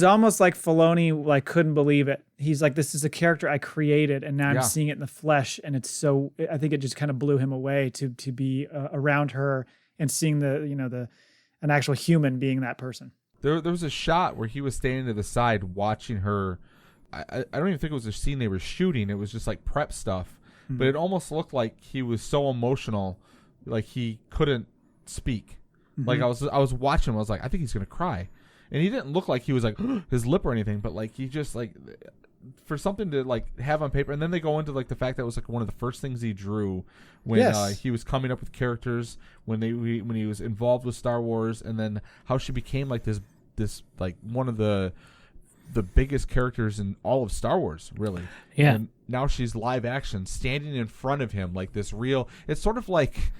almost like Filoni couldn't believe it. He's like, this is a character I created, and now I'm seeing it in the flesh, and it's so. I think it just kind of blew him away to be around her and seeing an actual human being that person. There was a shot where he was standing to the side watching her. I don't even think it was a scene they were shooting. It was just like prep stuff, but it almost looked like he was so emotional, like he couldn't speak. Like I was watching him. I was like, I think he's gonna cry. And he didn't look like he was like his lip or anything, but like he just like for something to like have on paper. And then they go into like the fact that it was like one of the first things he drew when he was coming up with characters, when he was involved with Star Wars, and then how she became like this like one of the biggest characters in all of Star Wars, really. Yeah. And now she's live action, standing in front of him like this real. It's sort of like,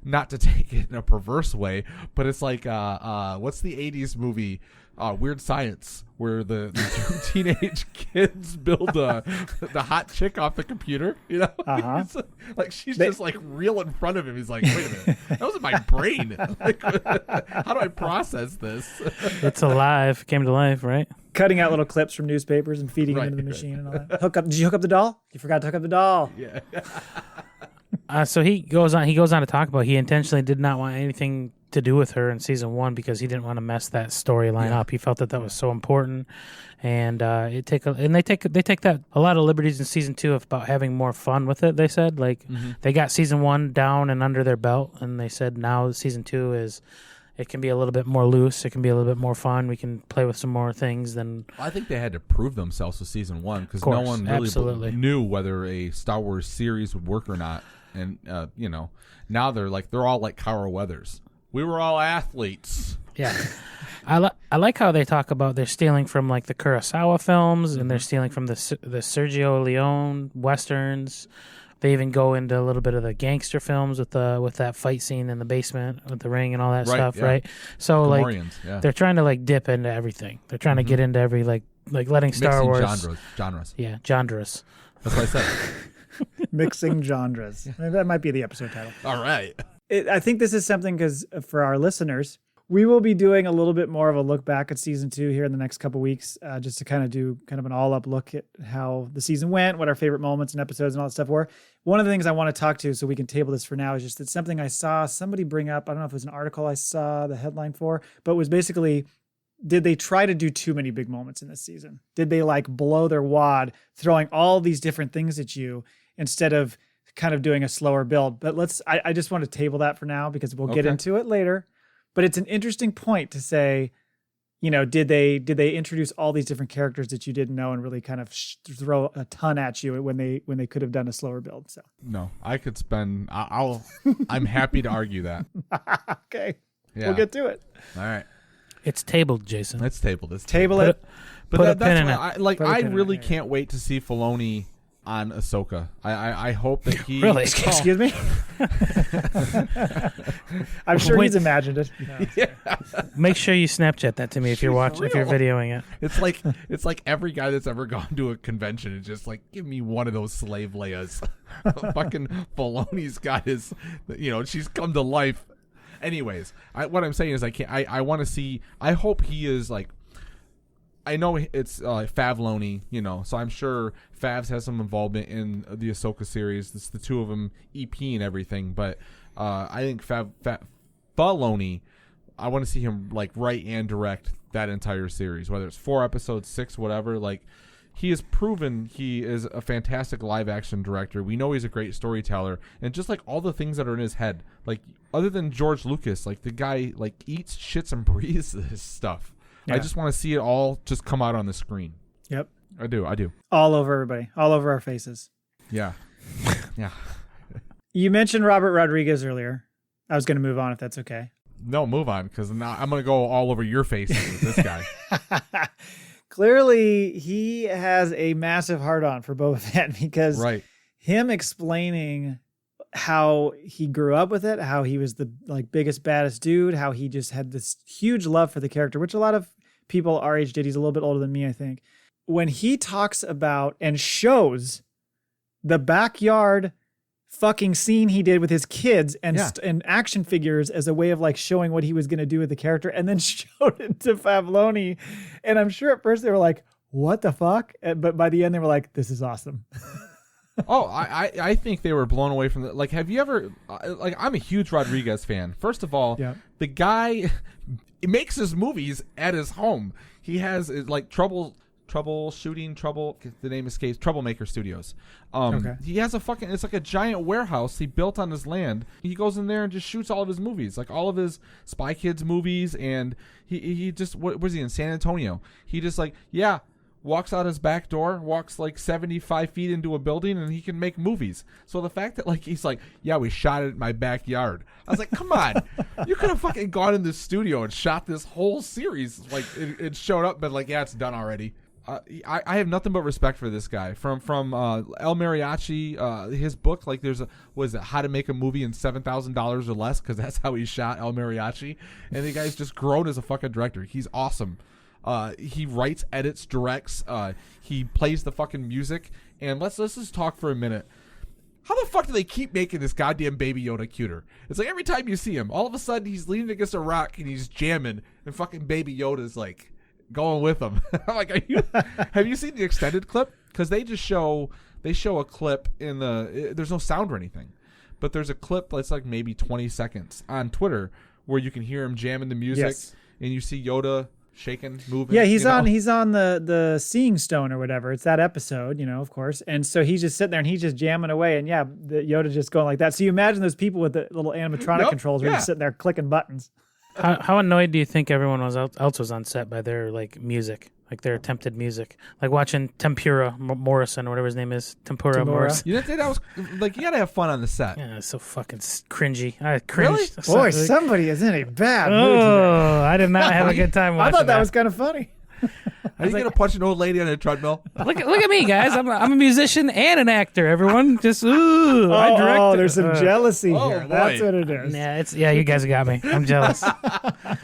not to take it in a perverse way, but it's like what's the 80s movie Weird Science, where the two teenage kids build the hot chick off the computer, like she's just like real in front of him. He's like, wait a minute, that was in my brain. Like, how do I process this? It's alive, came to life, right? Cutting out little clips from newspapers and feeding them into the machine and all that. Did you hook up the doll? You forgot to hook up the doll. Yeah. So he goes on to talk about he intentionally did not want anything to do with her in season 1 because he didn't want to mess that storyline up. He felt that was so important, and they take that a lot of liberties in season 2 about having more fun with it. They said they got season 1 down and under their belt, and they said now season 2 it can be a little bit more loose. It can be a little bit more fun. We can play with some more things than. I think they had to prove themselves with season 1 because no one really knew whether a Star Wars series would work or not. And now they're all like Carl Weathers. We were all athletes. Yeah, I like how they talk about they're stealing from like the Kurosawa films, and they're stealing from the Sergio Leone westerns. They even go into a little bit of the gangster films with that fight scene in the basement with the ring and all that stuff, right? So they're trying to like dip into everything. They're trying to get into every like letting Star Wars genres. Yeah, genres. That's what I said. Mixing genres. Maybe that might be the episode title. All right. I think this is something because for our listeners, we will be doing a little bit more of a look back at season 2 here in the next couple weeks, just to kind of do kind of an all-up look at how the season went, what our favorite moments and episodes and all that stuff were. One of the things I want to talk to, so we can table this for now, is just that something I saw somebody bring up. I don't know if it was an article I saw the headline for, but it was basically, did they try to do too many big moments in this season? Did they like blow their wad, throwing all these different things at you instead of kind of doing a slower build? But I just want to table that for now because we'll get into it later. But it's an interesting point to say, did they introduce all these different characters that you didn't know and really kind of throw a ton at you when they could have done a slower build? So no, I could spend. I'm happy to argue that. Okay, yeah. We'll get to it. All right, it's tabled, Jason. Let's table this. Table it. But that's why I really can't wait to see Filoni on Ahsoka. I hope that he really. Excuse me. I'm sure he's imagined it. No, yeah. Make sure you Snapchat that to me if you're videoing it. It's like every guy that's ever gone to a convention is just like, give me one of those slave Leias. Fucking Filoni's got his, she's come to life. Anyways, what I'm saying is I want to see. I hope he is like. I know it's Favloni, so I'm sure Favs has some involvement in the Ahsoka series. It's the two of them EP and everything, but I think Filoni, I want to see him like write and direct that entire series, whether it's 4 episodes, 6, whatever. Like, he has proven he is a fantastic live action director. We know he's a great storyteller, and just like all the things that are in his head, like other than George Lucas, like the guy like eats, shits, and breathes this stuff. Yeah. I just want to see it all just come out on the screen. Yep. I do. All over everybody, all over our faces. Yeah. Yeah. You mentioned Robert Rodriguez earlier. I was going to move on if that's okay. No, move on, because now I'm going to go all over your face with this guy. Clearly, he has a massive hard-on for Boba Fett because him explaining how he grew up with it, how he was the biggest, baddest dude, how he just had this huge love for the character, which a lot of people our age did. He's a little bit older than me, I think. When he talks about and shows the backyard fucking scene he did with his kids and action figures as a way of showing what he was going to do with the character, and then showed it to Favloni. And I'm sure at first they were like, what the fuck? But by the end they were like, this is awesome. Oh, I think they were blown away from the, have you ever, I'm a huge Rodriguez fan. First of all, the guy makes his movies at his home. He has the name escapes, Troublemaker Studios. He has it's like a giant warehouse he built on his land. He goes in there and just shoots all of his movies, all of his Spy Kids movies, and he just, what was he in San Antonio? He just walks out his back door, walks 75 feet into a building, and he can make movies. So the fact that he's we shot it in my backyard. I was like, come on, you could have fucking gone in the studio and shot this whole series. It showed up, but it's done already. I have nothing but respect for this guy. From El Mariachi, his book, How to Make a Movie in $7,000 or Less, because that's how he shot El Mariachi. And the guy's just grown as a fucking director. He's awesome. He writes, edits, directs. He plays the fucking music. And let's just talk for a minute. How the fuck do they keep making this goddamn Baby Yoda cuter? It's every time you see him, all of a sudden he's leaning against a rock and he's jamming, and fucking Baby Yoda's going with him. Have you seen the extended clip? Because they show a clip in there's no sound or anything, but there's a clip that's maybe 20 seconds on Twitter where you can hear him jamming the music, and you see Yoda shaking, moving. Yeah, he's on the Seeing Stone or whatever. It's that episode, of course. And so he's just sitting there and he's just jamming away, and the Yoda just going like that. So you imagine those people with the little animatronic controls who are just sitting there clicking buttons. How annoyed do you think everyone else was on set by their music, their attempted music, watching Tempura Morrison or whatever his name is, Tempura Morrison? You didn't think that was you gotta have fun on the set? Yeah, it's so fucking cringy. I cringed. Really? Boy, somebody is in a bad mood today. I did not have a good time watching. I thought that was kind of funny. Are you gonna punch an old lady on a treadmill? Look at me, guys. I'm a musician and an actor. Everyone, just I direct. Oh, there's some jealousy here. Boy. That's what it is. You guys got me. I'm jealous.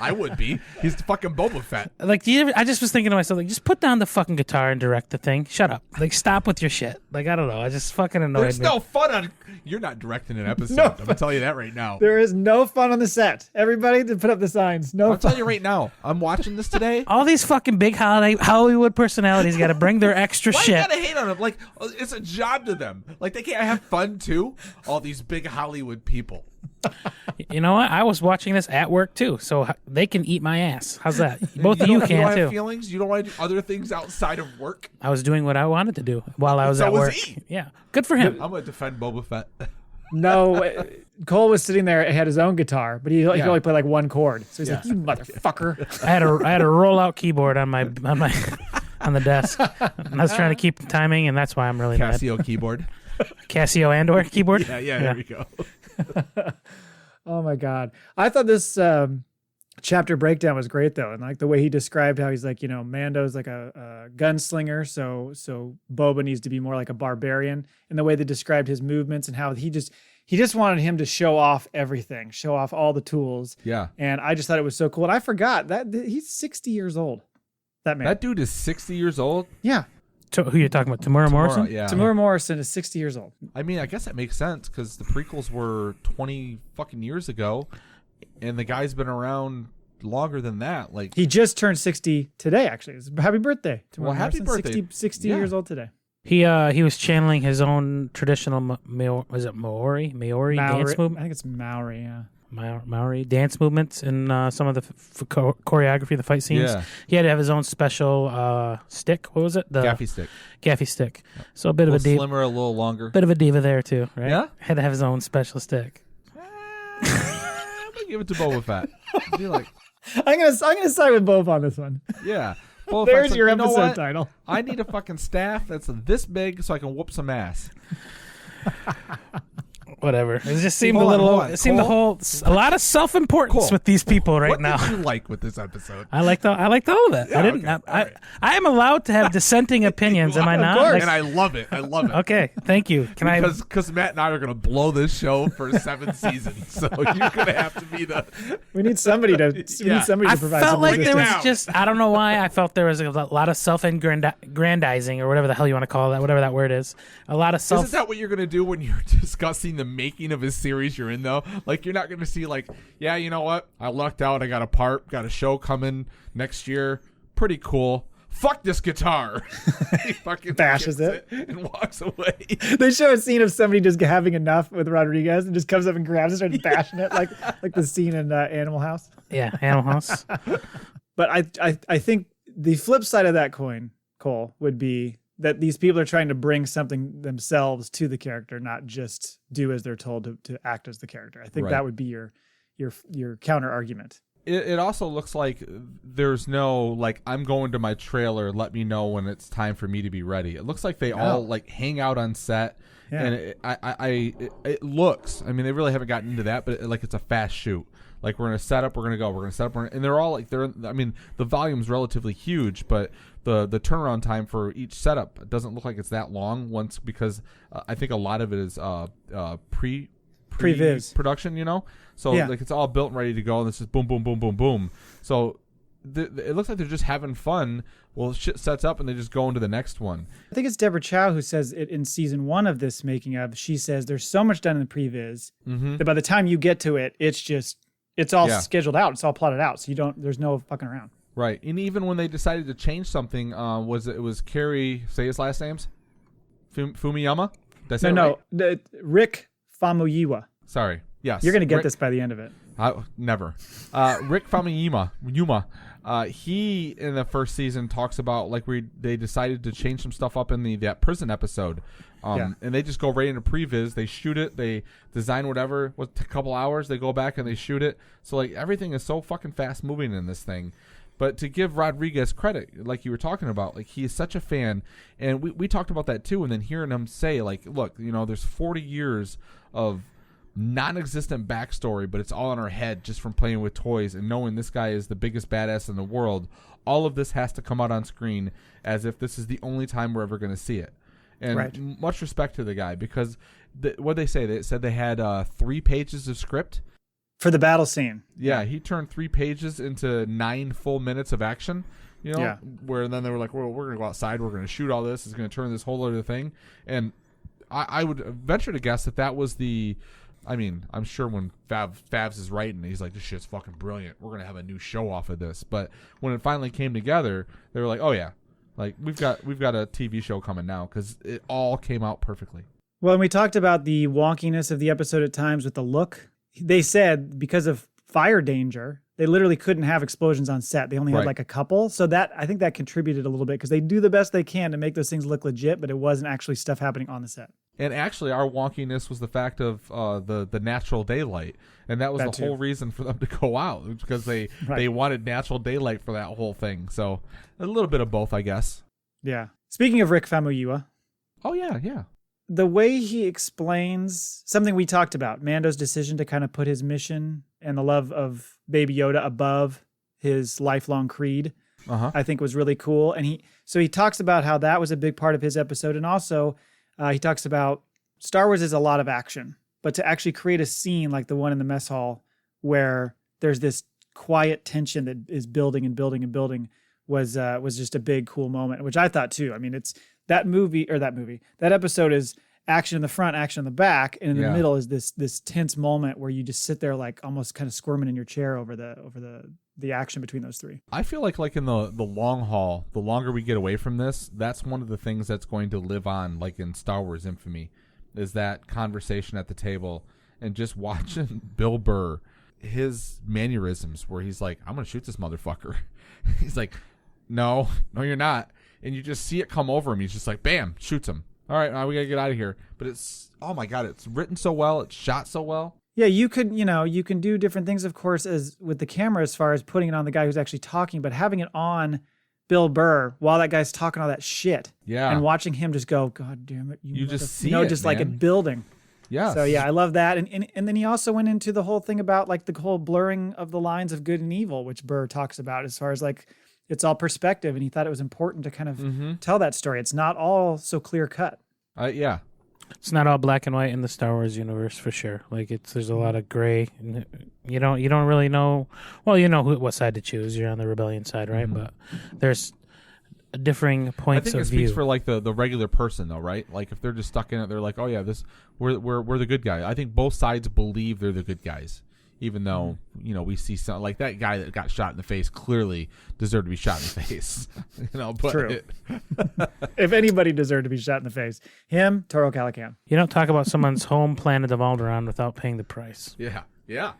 I would be. He's the fucking Boba Fett. I just was thinking to myself, just put down the fucking guitar and direct the thing. Shut up. Stop with your shit. I don't know. I just fucking annoyed There's me. no fun on. You're not directing an episode. No I'm gonna tell you that right now. There is no fun on the set. Everybody to put up the signs. No I'll tell you right now. I'm watching this today. All these fucking big Hollywood personalities got to bring their extra Why shit. you gotta hate on them? It's a job to them. They can't have fun too. All these big Hollywood people. You know what? I was watching this at work too, so they can eat my ass. How's that? Both of you can too. You don't too. have feelings. You don't want to do other things outside of work. I was doing what I wanted to do while I was So at was work. he. Yeah, good for him. I'm gonna defend Boba Fett. No, Cole was sitting there and had his own guitar, but he could only play one chord. So he's like, "You motherfucker!" I had a rollout keyboard on on the desk, and I was trying to keep the timing, and that's why I'm really Casio keyboard. Casio Andor keyboard. Yeah. There we go. Oh my God, I thought this chapter breakdown was great though, and the way he described how he's Mando's a gunslinger, so Boba needs to be more like a barbarian, and the way they described his movements and how he just wanted him to show off everything, show off all the tools. Yeah. And I just thought it was so cool. And I forgot that he's 60 years old. That man. That dude is 60 years old. Yeah. Who you talking about? Tamura Morrison? Yeah. Tamura Morrison is 60 years old. I mean, I guess that makes sense because the prequels were 20 fucking years ago, and the guy's been around longer than that. He just turned 60 today, actually. Happy birthday. Well, happy birthday. 60 years old today. He was channeling his own traditional was it Maori dance movement? I think it's Maori, yeah. Maori dance movements in some of the choreography, the fight scenes. Yeah. He had to have his own special stick. What was it? The Gaffy stick. Gaffy stick. Yep. So a bit of a diva. Slimmer, a little longer. Bit of a diva there too, right? Yeah. Had to have his own special stick. I'm gonna give it to Boba Fett. Be like, I'm gonna side with Boba on this one. Yeah. Boba There's Fett's like, your "You know episode what? title. I need a fucking staff that's this big so I can whoop some ass." Whatever. It just seemed Hold a on, little. hold on. It seemed a lot of self-importance Cole, with these people right what now. did you like with this episode? I liked all of that. Yeah, I didn't. okay. All right. I am allowed to have dissenting opinions. Am I not? course. Like- And I love it. I love it. okay. Thank you. Can I? Because Matt and I are going to blow this show for 7 seasons, so you're going to have to be the. We need somebody to. We Yeah. need somebody I to provide. felt some like there was resistance. just. I don't know why. I felt there was a lot of self-aggrandizing or whatever the hell you want to call that. Whatever that word is. A lot of self. Isn't that what you're going to do when you're discussing the making of a series you're in, though? Like, you're not going to see, like, yeah, you know what? I lucked out. I got a show coming next year. Pretty cool. Fuck this guitar. He fucking Bashes kicks it. and walks away. They show a scene of somebody just having enough with Rodriguez and just comes up and grabs it and starts bashing it like the scene in Animal House. Yeah, Animal House. But I think the flip side of that coin, Cole, would be that these people are trying to bring something themselves to the character, not just do as they're told to act as the character. I think Right. that would be your counter argument. It also looks like there's no, like, I'm going to my trailer, let me know when it's time for me to be ready. It looks like they all, like, hang out on set. Yeah. And it looks, I mean, they really haven't gotten into that, but like it's a fast shoot. Like, we're going to set up, we're going to go, we're going to set up, and they're all like, I mean, the volume's relatively huge, but the turnaround time for each setup doesn't look like it's that long because I think a lot of it is Pre-viz. production, you know? So, Yeah. like, it's all built and ready to go, and it's just boom, boom, boom, boom, boom. So, it looks like they're just having fun. Well, shit sets up, and they just go into the next one. I think it's Deborah Chow who says it in season 1 of this making of. She says there's so much done in the previs that by the time you get to it, it's all scheduled out. It's all plotted out. So there's no fucking around. Right. And even when they decided to change something, it was Carrie, say his last names? Fumiyama? Did I say it right? Rick Famuyiwa. Sorry. Yes. You're going to get Rick- this by the end of it. Never. Rick Famuyiwa. He in the first season talks about like they decided to change some stuff up in that prison episode, and they just go right into previs. They shoot it. They design whatever. What a couple hours. They go back and they shoot it. So like everything is so fucking fast moving in this thing. But to give Rodriguez credit, like you were talking about, like he is such a fan, and we talked about that too. And then hearing him say like, look, there's 40 years of non-existent backstory, but it's all in our head just from playing with toys and knowing this guy is the biggest badass in the world. All of this has to come out on screen as if this is the only time we're ever going to see it. And much respect to the guy because what they said they had 3 pages of script For the battle scene. Yeah, he turned 3 pages into 9 full minutes of action. Where then they were like, well, we're going to go outside, we're going to shoot all this, it's going to turn this whole other thing. And I would venture to guess that was I'm sure when Favs is writing, he's like, this shit's fucking brilliant. We're going to have a new show off of this. But when it finally came together, they were like, oh, yeah. Like, we've got a TV show coming now because it all came out perfectly. Well, and we talked about the wonkiness of the episode at times with the look. They said because of fire danger, they literally couldn't have explosions on set. They only had like a couple. So I think that contributed a little bit because they do the best they can to make those things look legit, but it wasn't actually stuff happening on the set. And actually, our wonkiness was the fact of the natural daylight, and that was the whole reason for them to go out because they wanted natural daylight for that whole thing. So a little bit of both, I guess. Yeah. Speaking of Rick Famuyiwa. Oh yeah. The way he explains something we talked about, Mando's decision to kind of put his mission and the love of Baby Yoda above his lifelong creed, I think was really cool. And he talks about how that was a big part of his episode, and also. He talks about Star Wars is a lot of action, but to actually create a scene like the one in the mess hall where there's this quiet tension that is building and building and building was just a big, cool moment, which I thought too. I mean, it's that episode is action in the front, action in the back, and in the middle is this tense moment where you just sit there like almost kind of squirming in your chair over the action between those 3. I feel like in the long haul, the longer we get away from this, that's one of the things that's going to live on, like in Star Wars Infamy, is that conversation at the table and just watching Bill Burr, his mannerisms where he's like, I'm going to shoot this motherfucker. He's like, no, you're not. And you just see it come over him. He's just like, bam, shoots him. All right, now we got to get out of here. But it's, oh my God, it's written so well. It's shot so well. Yeah, you can do different things, of course, as with the camera as far as putting it on the guy who's actually talking, but having it on Bill Burr while that guy's talking all that shit. Yeah. And watching him just go, God damn it. You just see you know, it, just like man. it building. Yeah. So yeah, I love that. And then he also went into the whole thing about like the whole blurring of the lines of good and evil, which Burr talks about as far as like, it's all perspective. And he thought it was important to kind of tell that story. It's not all so clear cut. Yeah. It's not all black and white in the Star Wars universe for sure. Like there's a lot of gray. You don't really know. Well, you know what side to choose. You're on the rebellion side, right? But there's differing points I think of it speaks view. for like the regular person though, right? Like if they're just stuck in it, they're like, oh yeah, we're the good guy. I think both sides believe they're the good guys, even though we see some like that guy that got shot in the face clearly deserved to be shot in the face. But True. If anybody deserved to be shot in the face, him, Toro Calican. You don't talk about someone's home planet of Alderaan without paying the price. Yeah.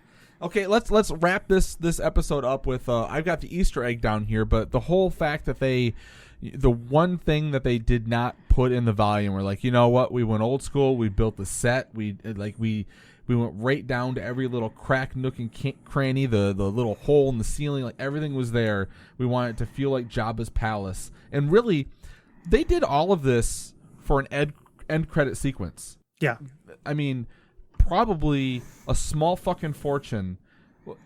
Okay, let's wrap this episode up with I've got the Easter egg down here, but the whole fact that the one thing that they did not put in the volume were like, you know what, we went old school, we built the set, we went right down to every little crack, nook, and cranny, the little hole in the ceiling, like everything was there. We wanted it to feel like Jabba's palace, and really, they did all of this for an end credit sequence. Yeah. I mean, probably a small fucking fortune.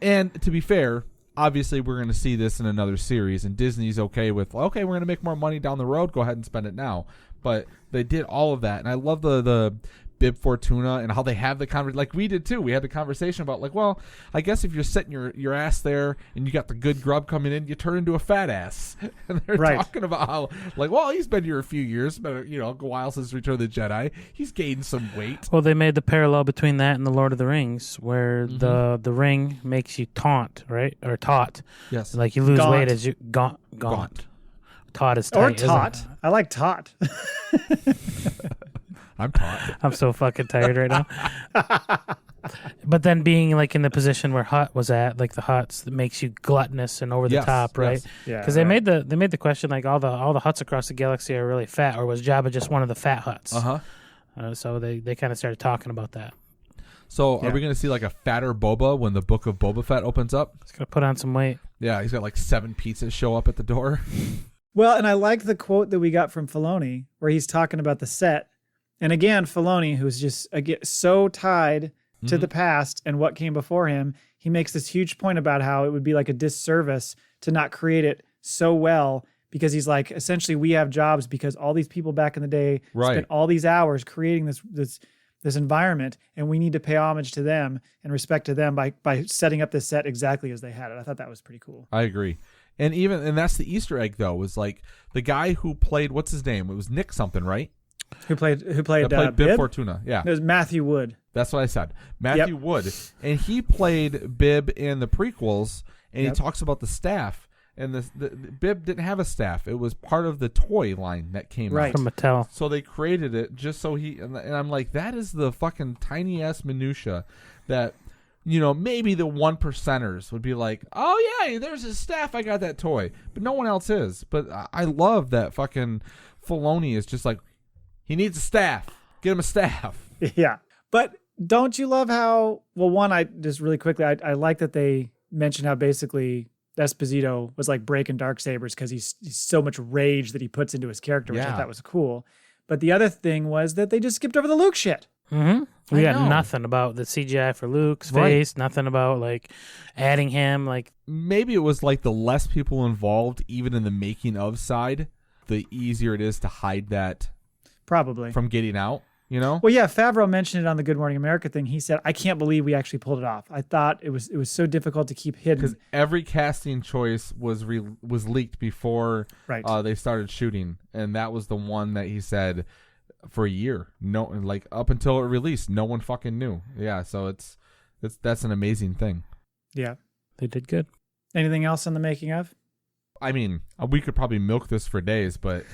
And to be fair, obviously we're going to see this in another series, and Disney's okay with, okay, we're going to make more money down the road, go ahead and spend it now. But they did all of that, and I love the Bib Fortuna and how they have the conversation, like we did too. We had the conversation about like, well, I guess if you're sitting your ass there and you got the good grub coming in, you turn into a fat ass. And they're talking about how like, well, he's been here a few years, but a while since Return of the Jedi. He's gained some weight. Well, they made the parallel between that and the Lord of the Rings, where the ring makes you taunt, right, or taut. Yes, like you lose Gaunt. weight as you gaunt. Taut is tight, Or taut. I like taut. I'm taut. I'm so fucking tired right now. But then being like in the position where Hutt was at, like the Hutts, that makes you gluttonous and over the top, right? Yes. Yeah. Because they made the question like all the Hutts across the galaxy are really fat, or was Jabba just one of the fat Hutts? So they kind of started talking about that. So are we going to see like a fatter Boba when the book of Boba Fett opens up? He's gonna put on some weight. Yeah, he's got like 7 pizzas show up at the door. Well, and I like the quote that we got from Filoni where he's talking about the set. And again, Filoni, who's just so tied to the past and what came before him, he makes this huge point about how it would be like a disservice to not create it so well, because he's like, essentially, we have jobs because all these people back in the day spent all these hours creating this environment, and we need to pay homage to them and respect to them by setting up this set exactly as they had it. I thought that was pretty cool. I agree. And that's the Easter egg though, was like the guy who played, what's his name? It was Nick something, right? Who played Bib Bib? Fortuna. Yeah. It was Matthew Wood. That's what I said. Matthew Wood. And he played Bib in the prequels, and he talks about the staff. And the Bib didn't have a staff. It was part of the toy line that came out. From Mattel. So they created it just so and I'm like, that is the fucking tiny-ass minutia that, maybe the 1%ers would be like, oh, yeah, there's his staff. I got that toy. But no one else is. But I love that fucking Filoni is just like, he needs a staff. Get him a staff. Yeah. But don't you love how, well, one, I just really quickly, I like that they mentioned how basically Esposito was like breaking Darksabers because he's so much rage that he puts into his character, which I thought was cool. But the other thing was that they just skipped over the Luke shit. Mm-hmm. We got nothing about the CGI for Luke's face, nothing about like adding him. Like maybe it was like the less people involved, even in the making of side, the easier it is to hide that probably from getting out. Well, yeah, Favreau mentioned it on the Good Morning America thing. He said, I can't believe we actually pulled it off. I thought it was so difficult to keep hidden. Because every casting choice was leaked before they started shooting. And that was the one that he said for a year. No, like up until it released, no one fucking knew. Yeah, so that's an amazing thing. Yeah. They did good. Anything else on the making of? I mean, we could probably milk this for days, but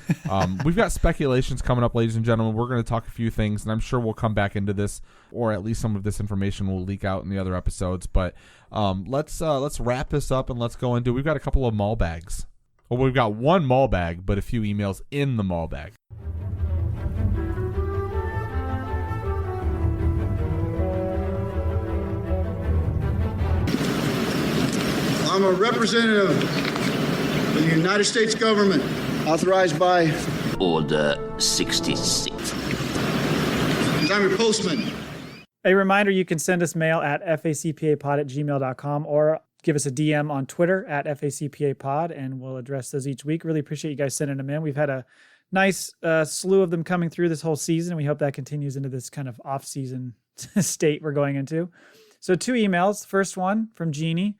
we've got speculations coming up, ladies and gentlemen. We're going to talk a few things, and I'm sure we'll come back into this, or at least some of this information will leak out in the other episodes. But let's wrap this up and let's go into. We've got a couple of mall bags. Well, we've got one mall bag, but a few emails in the mall bag. I'm a representative of the the United States government, authorized by... Order 66. I'm your postman. A reminder, you can send us mail at facpapod@gmail.com or give us a DM on Twitter at facpapod, and we'll address those each week. Really appreciate you guys sending them in. We've had a nice slew of them coming through this whole season. We hope that continues into this kind of off-season state we're going into. So 2 emails. First one from Jeannie.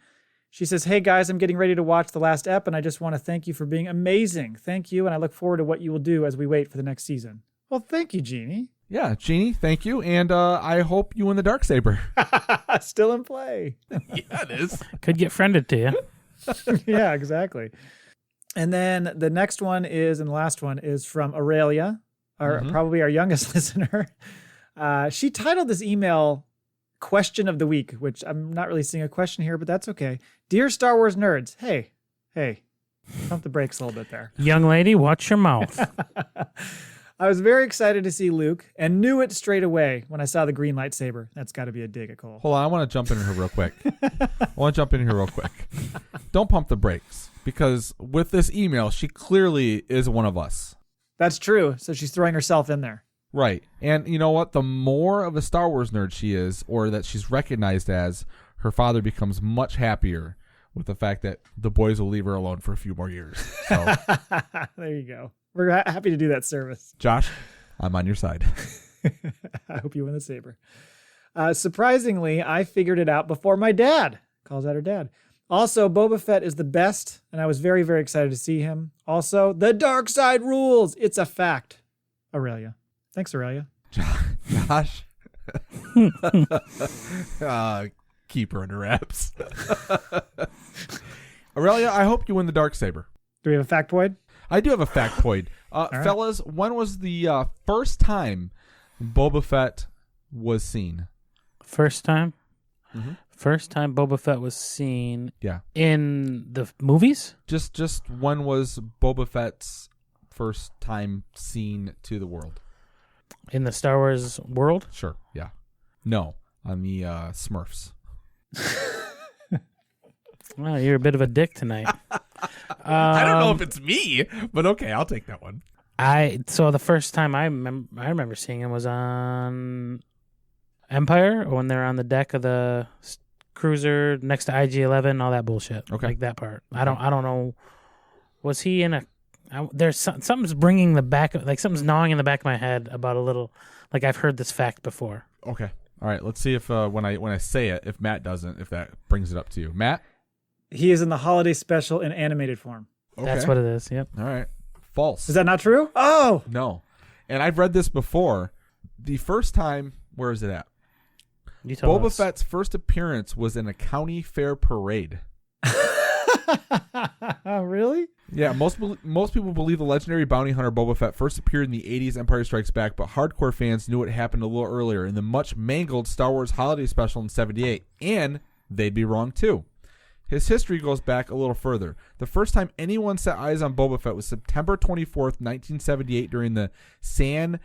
She says, hey guys, I'm getting ready to watch the last ep, and I just want to thank you for being amazing. Thank you, and I look forward to what you will do as we wait for the next season. Well, thank you, Jeannie. Yeah, Jeannie, thank you, and I hope you win the Darksaber. Still in play. Yeah, it is. Could get friended to you. Yeah, exactly. And then the next one is, and the last one is from Aurelia, probably our youngest listener. She titled this email Question of the Week, which I'm not really seeing a question here, but that's okay. Dear Star Wars nerds, hey, pump the brakes a little bit there. Young lady, watch your mouth. I was very excited to see Luke and knew it straight away when I saw the green lightsaber. That's got to be a dig at Cole. Hold on, I want to jump in here real quick. Don't pump the brakes, because with this email, she clearly is one of us. That's true. So she's throwing herself in there. Right. And you know what? The more of a Star Wars nerd she is, or that she's recognized as, her father becomes much happier with the fact that the boys will leave her alone for a few more years. So, there you go. We're happy to do that service. Josh, I'm on your side. I hope you win the saber. Surprisingly, I figured it out before my dad. Calls out her dad. Also, Boba Fett is the best, and I was very, very excited to see him. Also, the dark side rules. It's a fact. Aurelia. Thanks, Aurelia. Josh. Keep her under wraps. Aurelia, I hope you win the Darksaber. Do we have a factoid? I do have a factoid. right. Fellas, when was the first time Boba Fett was seen? First time? Mm-hmm. First time Boba Fett was seen Yeah. in the movies? Just when was Boba Fett's first time seen to the world? In the Star Wars world? Sure, yeah. No, on the Smurfs. Well, you're a bit of a dick tonight. I don't know if it's me, but okay, I'll take that one. So the first time I remember seeing him was on Empire, or when they're on the deck of the cruiser next to IG-11, all that bullshit. Okay. Like that part. I don't know. Was he in a? There's something's bringing the back, like something's gnawing in the back of my head about a little. Like I've heard this fact before. Okay, all right. Let's see if when I say it, if Matt doesn't, if that brings it up to you, Matt. He is in the holiday special in animated form. Okay. That's what it is. Yep. All right. False. Is that not true? Oh, No. And I've read this before. The first time, where is it at? You told Boba us. Fett's first appearance was in a county fair parade. really? Yeah, most people believe the legendary bounty hunter Boba Fett first appeared in the 80s Empire Strikes Back, but hardcore fans knew it happened a little earlier in the much mangled Star Wars holiday special in 78. And they'd be wrong too. His history goes back a little further. The first time anyone set eyes on Boba Fett was September 24th, 1978, during the San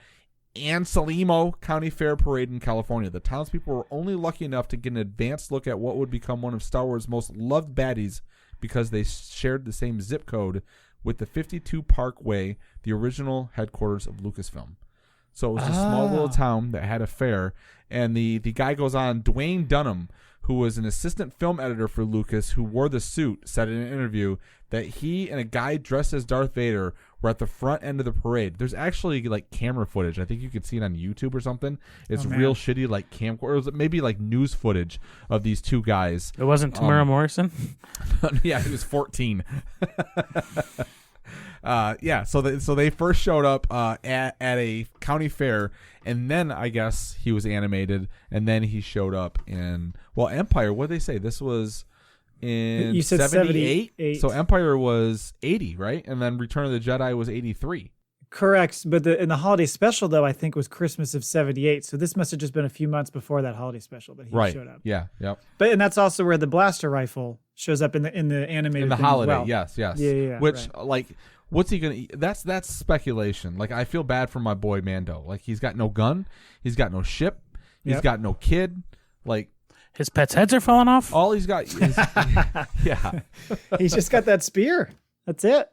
Anselmo County Fair Parade in California. The townspeople were only lucky enough to get an advanced look at what would become one of Star Wars' most loved baddies because they shared the same zip code with the 52 Park Way, the original headquarters of Lucasfilm. So it was a small little town that had a fair, and the guy goes on, Dwayne Dunham, who was an assistant film editor for Lucas, who wore the suit, said in an interview that he and a guy dressed as Darth Vader were at the front end of the parade. There's actually like camera footage. I think you could see it on YouTube or something. It's real shitty like camcorder, maybe like news footage of these two guys. It wasn't Tamara Morrison? Yeah, he was 14. Yeah, so they first showed up at a county fair, and then I guess he was animated, and then he showed up in Empire. What did they say? This was in You said 78. So Empire was 80, right? And then Return of the Jedi was 83. Correct. But in the holiday special, though, I think was Christmas of 78. So this must have just been a few months before that holiday special that he showed up. Yeah. Yep. And that's also where the blaster rifle shows up in the animated In the thing holiday. as well. Yes. Yeah. Which like. What's he gonna? That's speculation. Like I feel bad for my boy Mando. Like he's got no gun, he's got no ship, he's got no kid. Like His pets' heads are falling off? all he's got is yeah. He's just got that spear. That's it.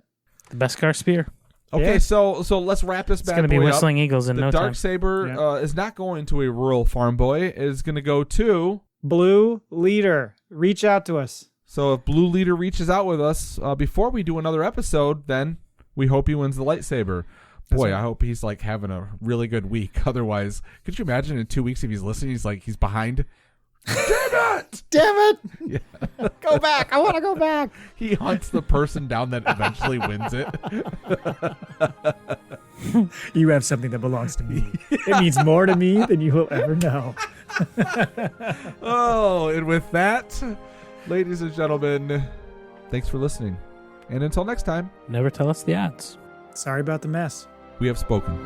The best car spear. Okay, Yeah. so let's wrap this It's bad going to be boy Whistling up. Eagles in The no Dark time. Saber Yeah. is not going to a rural farm boy. It is going to go to... Blue Leader, reach out to us. So if Blue Leader reaches out with us before we do another episode, then we hope he wins the lightsaber. Boy, right. I hope he's like having a really good week. Otherwise, could you imagine in 2 weeks if he's listening, he's behind? Damn it! Damn it! Go back. I want to go back. He hunts the person down that eventually wins it. You have something that belongs to me. It means more to me than you will ever know. Oh, and with that, ladies and gentlemen, thanks for listening. And until next time, Never tell us the odds. Sorry about the mess. we have spoken.